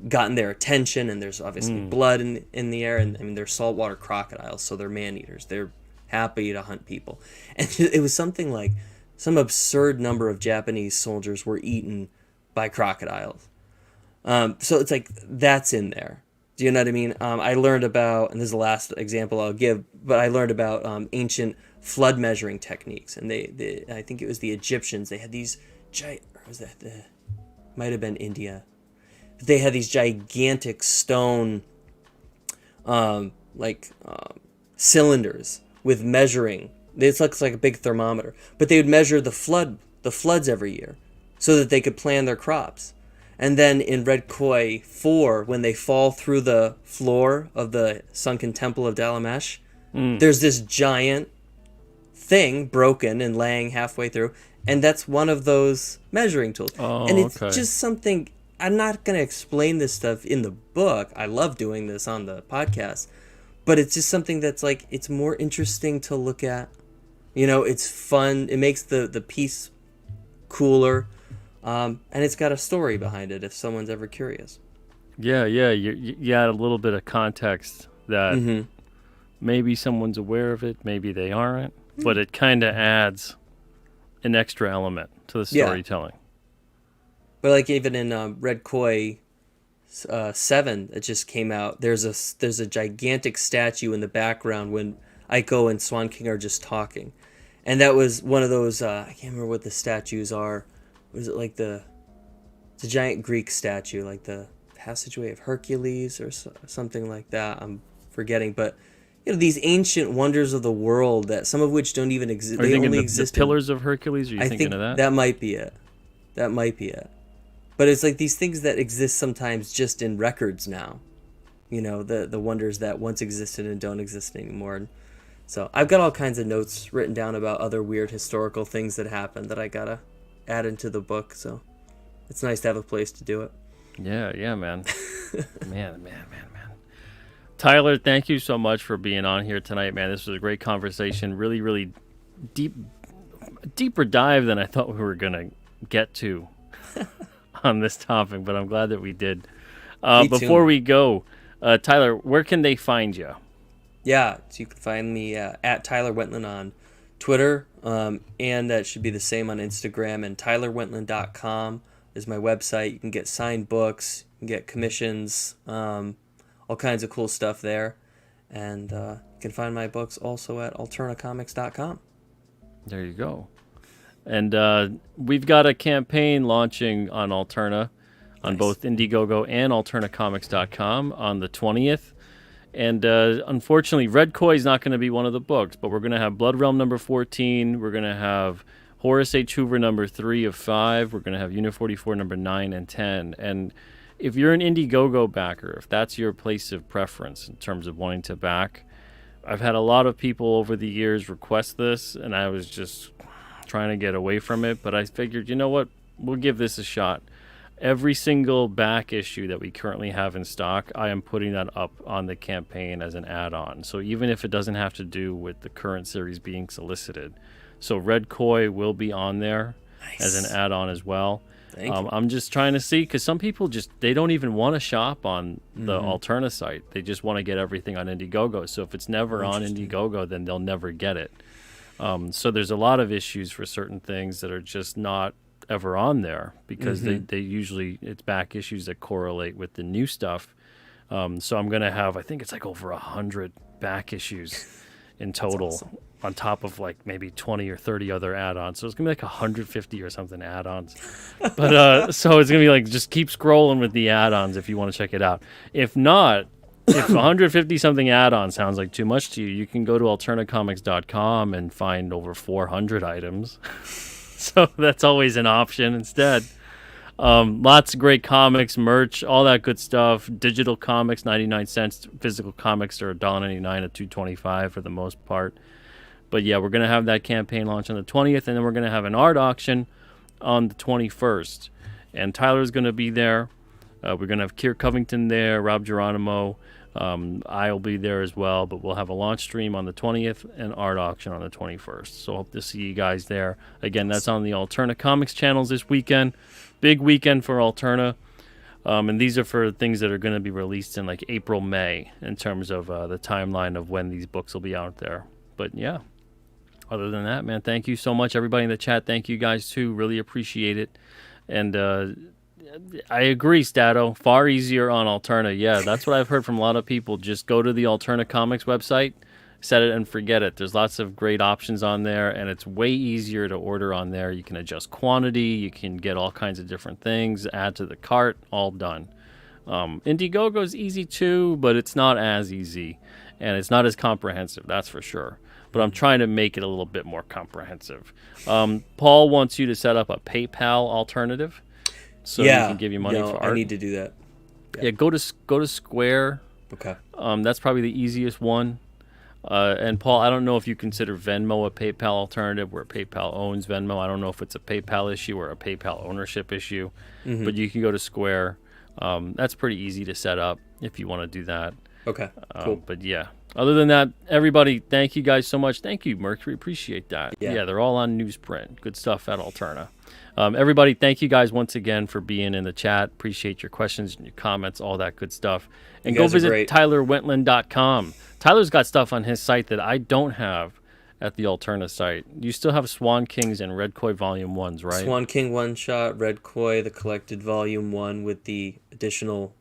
gotten their attention, and there's obviously blood in the air, and I mean they're saltwater crocodiles, so they're man eaters. They're happy to hunt people, and it was something like some absurd number of Japanese soldiers were eaten by crocodiles. So it's like that's in there. Do you know what I mean? I learned about, and this is the last example I'll give, but I learned about ancient flood measuring techniques, and I think it was the Egyptians. They had these giant, or was that might have been India. They had these gigantic stone, cylinders with measuring. It looks like a big thermometer, but they would measure the floods every year, so that they could plan their crops. And then in Red Koi 4, when they fall through the floor of the sunken temple of Dalamesh, there's this giant thing broken and laying halfway through, and that's one of those measuring tools. Oh, and it's okay. just something, I'm not going to explain this stuff in the book. I love doing this on the podcast, but it's just something that's it's more interesting to look at. It's fun. It makes the piece cooler. And it's got a story behind it if someone's ever curious. Yeah. You add a little bit of context that maybe someone's aware of it, maybe they aren't, but it kind of adds an extra element to the storytelling. But even in Red Koi 7 that just came out, there's a gigantic statue in the background when Aiko and Swan King are just talking. And that was one of those, I can't remember what the statues are. Was it it's a giant Greek statue, like the Passageway of Hercules or something like that? I'm forgetting, but these ancient wonders of the world that some of which don't even exist. They only exist. The Pillars of Hercules? Are you thinking of that? That might be it. But it's like these things that exist sometimes just in records now. The wonders that once existed and don't exist anymore. And so I've got all kinds of notes written down about other weird historical things that happened that I gotta add into the book, so it's nice to have a place to do it. Yeah, man. man. Tyler, thank you so much for being on here tonight, man. This was a great conversation. Really, really deeper dive than I thought we were gonna get to on this topic, but I'm glad that we did. Before we go, Tyler, where can they find you? Yeah, so you can find me at Tyler Wentland on Twitter, and that should be the same on Instagram, and tylerwentland.com is my website. You can get signed books, you can get commissions, all kinds of cool stuff there, and you can find my books also at alternacomics.com. There you go. And we've got a campaign launching on Alterna, on both Indiegogo and alternacomics.com on the 20th. And unfortunately, Red Koi is not going to be one of the books, but we're going to have Blood Realm number 14. We're going to have Horace H. Hoover number 3 of 5. We're going to have Unit 44 number 9 and 10. And if you're an Indiegogo backer, if that's your place of preference in terms of wanting to back, I've had a lot of people over the years request this, and I was just trying to get away from it. But I figured, you know what? We'll give this a shot. Every single back issue that we currently have in stock, I am putting that up on the campaign as an add-on. So even if it doesn't have to do with the current series being solicited. So Red Koi will be on there as an add-on as well. Thank you. I'm just trying to see, because some people they don't even want to shop on the Alterna site. They just want to get everything on Indiegogo. So if it's never on Indiegogo, then they'll never get it. So there's a lot of issues for certain things that are just not ever on there, because they usually, it's back issues that correlate with the new stuff. So I'm going to have, I think it's like over 100 back issues in total, awesome. on top of like maybe 20 or 30 other add-ons. So it's gonna be like 150 or something add-ons. But so it's gonna be like, just keep scrolling with the add-ons if you want to check it out. If not, if 150 something add-ons sounds like too much to you, you can go to alternacomics.com and find over 400 items. So that's always an option instead. Lots of great comics, merch, all that good stuff. Digital comics, 99 cents. Physical comics are $1.99 to $2.25 for the most part. But yeah, we're going to have that campaign launch on the 20th, and then we're going to have an art auction on the 21st. And Tyler's going to be there. We're going to have Kier Covington there, Rob Geronimo. I'll be there as well, but we'll have a launch stream on the 20th and art auction on the 21st. So hope to see you guys there. Again, that's on the Alterna Comics channels this weekend. Big weekend for Alterna. And these are for things that are going to be released in like April, May, in terms of the timeline of when these books will be out there. But yeah, other than that, man, thank you so much, everybody in the chat. Thank you guys too. Really appreciate it. And I agree, Stato. Far easier on Alterna. Yeah, that's what I've heard from a lot of people. Just go to the Alterna Comics website, set it and forget it. There's lots of great options on there, and it's way easier to order on there. You can adjust quantity. You can get all kinds of different things, add to the cart, all done. Indiegogo is easy too, but it's not as easy, and it's not as comprehensive, that's for sure. But I'm trying to make it a little bit more comprehensive. Paul wants you to set up a PayPal alternative, so he can give you money for art. I need to do that. Yeah, go to Square. Okay. That's probably the easiest one. And Paul, I don't know if you consider Venmo a PayPal alternative, where PayPal owns Venmo. I don't know if it's a PayPal issue or a PayPal ownership issue, but you can go to Square. That's pretty easy to set up if you want to do that. Okay, cool. But yeah, other than that, everybody, thank you guys so much. Thank you, Mercury. Appreciate that. Yeah, they're all on newsprint. Good stuff at Alterna. Everybody, thank you guys once again for being in the chat. Appreciate your questions and your comments, all that good stuff. And go visit TylerWentland.com. Tyler's got stuff on his site that I don't have at the Alterna site. You still have Swan Kings and Red Koi Volume 1s, right? Swan King one shot, Red Koi, the collected Volume 1 with the additional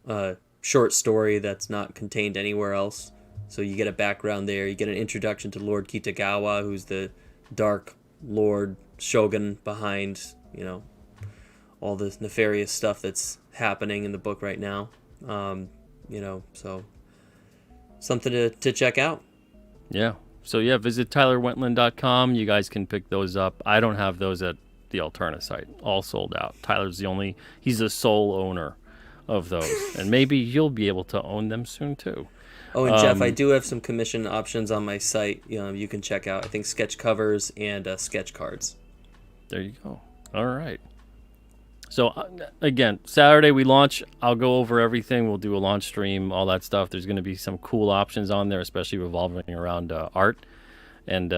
short story that's not contained anywhere else. So you get a background there. You get an introduction to Lord Kitagawa, who's the Dark Lord Shogun behind, all the nefarious stuff that's happening in the book right now. So something to check out. Yeah. So yeah, visit TylerWentland.com. You guys can pick those up. I don't have those at the Alterna site. All sold out. Tyler's he's the sole owner of those. And maybe you'll be able to own them soon too. Oh, and Jeff, I do have some commission options on my site. You can check out, I think, sketch covers and sketch cards. There you go. All right. So, again, Saturday we launch. I'll go over everything. We'll do a launch stream, all that stuff. There's going to be some cool options on there, especially revolving around art. And,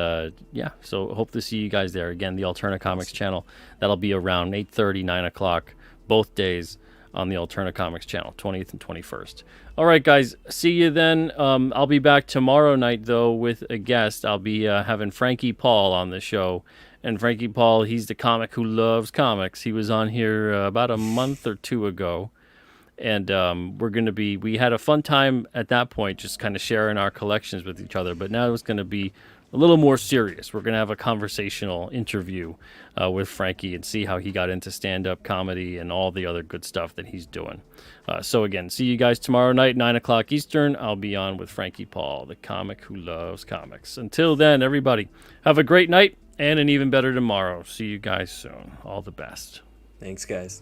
so hope to see you guys there. Again, the Alterna Comics channel. That'll be around 8:30, 9 o'clock, both days on the Alterna Comics channel, 20th and 21st. All right, guys. See you then. I'll be back tomorrow night, though, with a guest. I'll be having Frankie Paul on the show. And Frankie Paul, he's the comic who loves comics. He was on here about a month or two ago. And we had a fun time at that point, just kind of sharing our collections with each other. But now it's going to be a little more serious. We're going to have a conversational interview with Frankie and see how he got into stand-up comedy and all the other good stuff that he's doing. So again, see you guys tomorrow night, 9 o'clock Eastern. I'll be on with Frankie Paul, the comic who loves comics. Until then, everybody, have a great night and an even better tomorrow. See you guys soon. All the best. Thanks, guys.